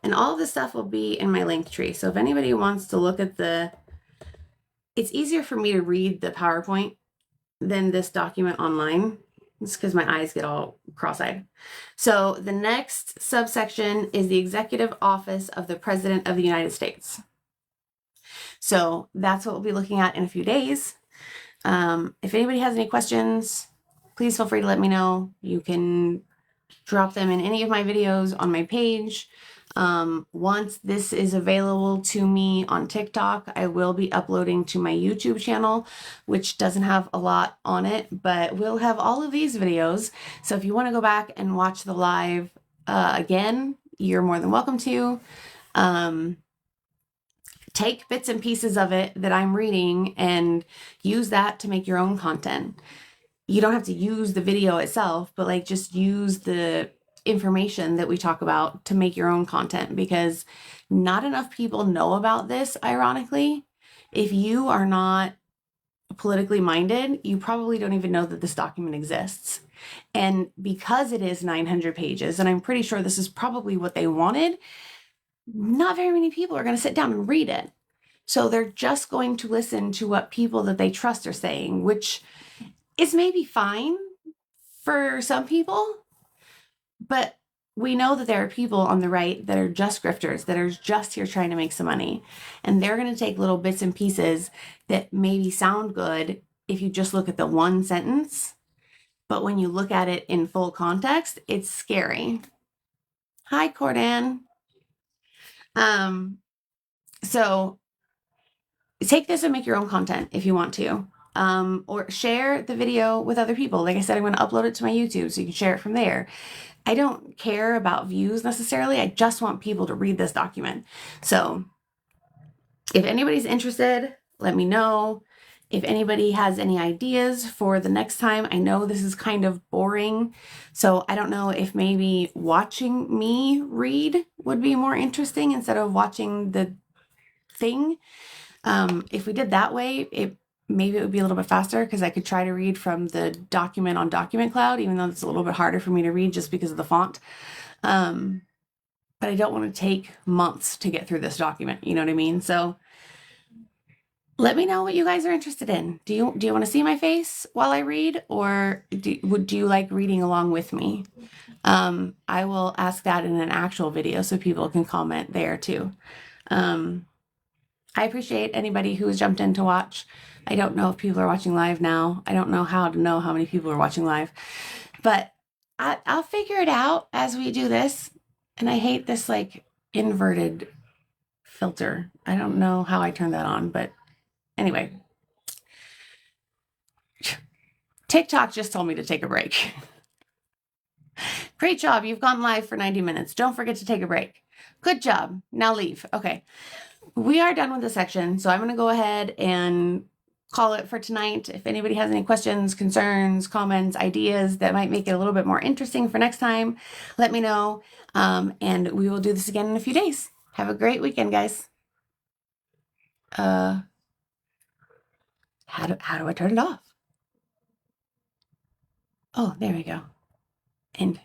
And all of this stuff will be in my LinkTree. So if anybody wants to look at it's easier for me to read the PowerPoint than this document online. It's because my eyes get all cross-eyed. So the next subsection is the Executive Office of the President of the United States. So that's what we'll be looking at in a few days. If anybody has any questions, please feel free to let me know. You can drop them in any of my videos on my page. Once this is available to me on TikTok, I will be uploading to my YouTube channel, which doesn't have a lot on it, but we'll have all of these videos. So if you want to go back and watch the live again, you're more than welcome to. Take bits and pieces of it that I'm reading and use that to make your own content. You don't have to use the video itself, but like just use the information that we talk about to make your own content, because not enough people know about this, ironically. If you are not politically minded, you probably don't even know that this document exists. And because it is 900 pages, and I'm pretty sure this is probably what they wanted, not very many people are going to sit down and read it. So they're just going to listen to what people that they trust are saying, which is maybe fine for some people, but we know that there are people on the right that are just grifters, that are just here trying to make some money. And they're going to take little bits and pieces that maybe sound good if you just look at the one sentence. But when you look at it in full context, it's scary. Hi, Cordan. So take this and make your own content if you want to. or share the video with other people. Like I said, I'm going to upload it to my YouTube so you can share it from there. I don't care about views necessarily. I just want people to read this document. So if anybody's interested, let me know. If anybody has any ideas for the next time, I know this is kind of boring. So I don't know if maybe watching me read would be more interesting instead of watching the thing. If we did that way, maybe it would be a little bit faster because I could try to read from the document on Document Cloud, even though it's a little bit harder for me to read just because of the font. But I don't want to take months to get through this document. You know what I mean? So let me know what you guys are interested in. Do you want to see my face while I read, or do you like reading along with me? I will ask that in an actual video so people can comment there too. I appreciate anybody who has jumped in to watch. I don't know if people are watching live now. I don't know how to know how many people are watching live, but I'll figure it out as we do this. And I hate this like inverted filter. I don't know how I turned that on, but anyway. TikTok just told me to take a break. Great job. You've gone live for 90 minutes. Don't forget to take a break. Good job. Now leave. Okay. We are done with the section. So I'm going to go ahead and call it for tonight. If anybody has any questions, concerns, comments, ideas that might make it a little bit more interesting for next time, let me know. And we will do this again in a few days. Have a great weekend, guys. How do I turn it off? Oh, there we go. And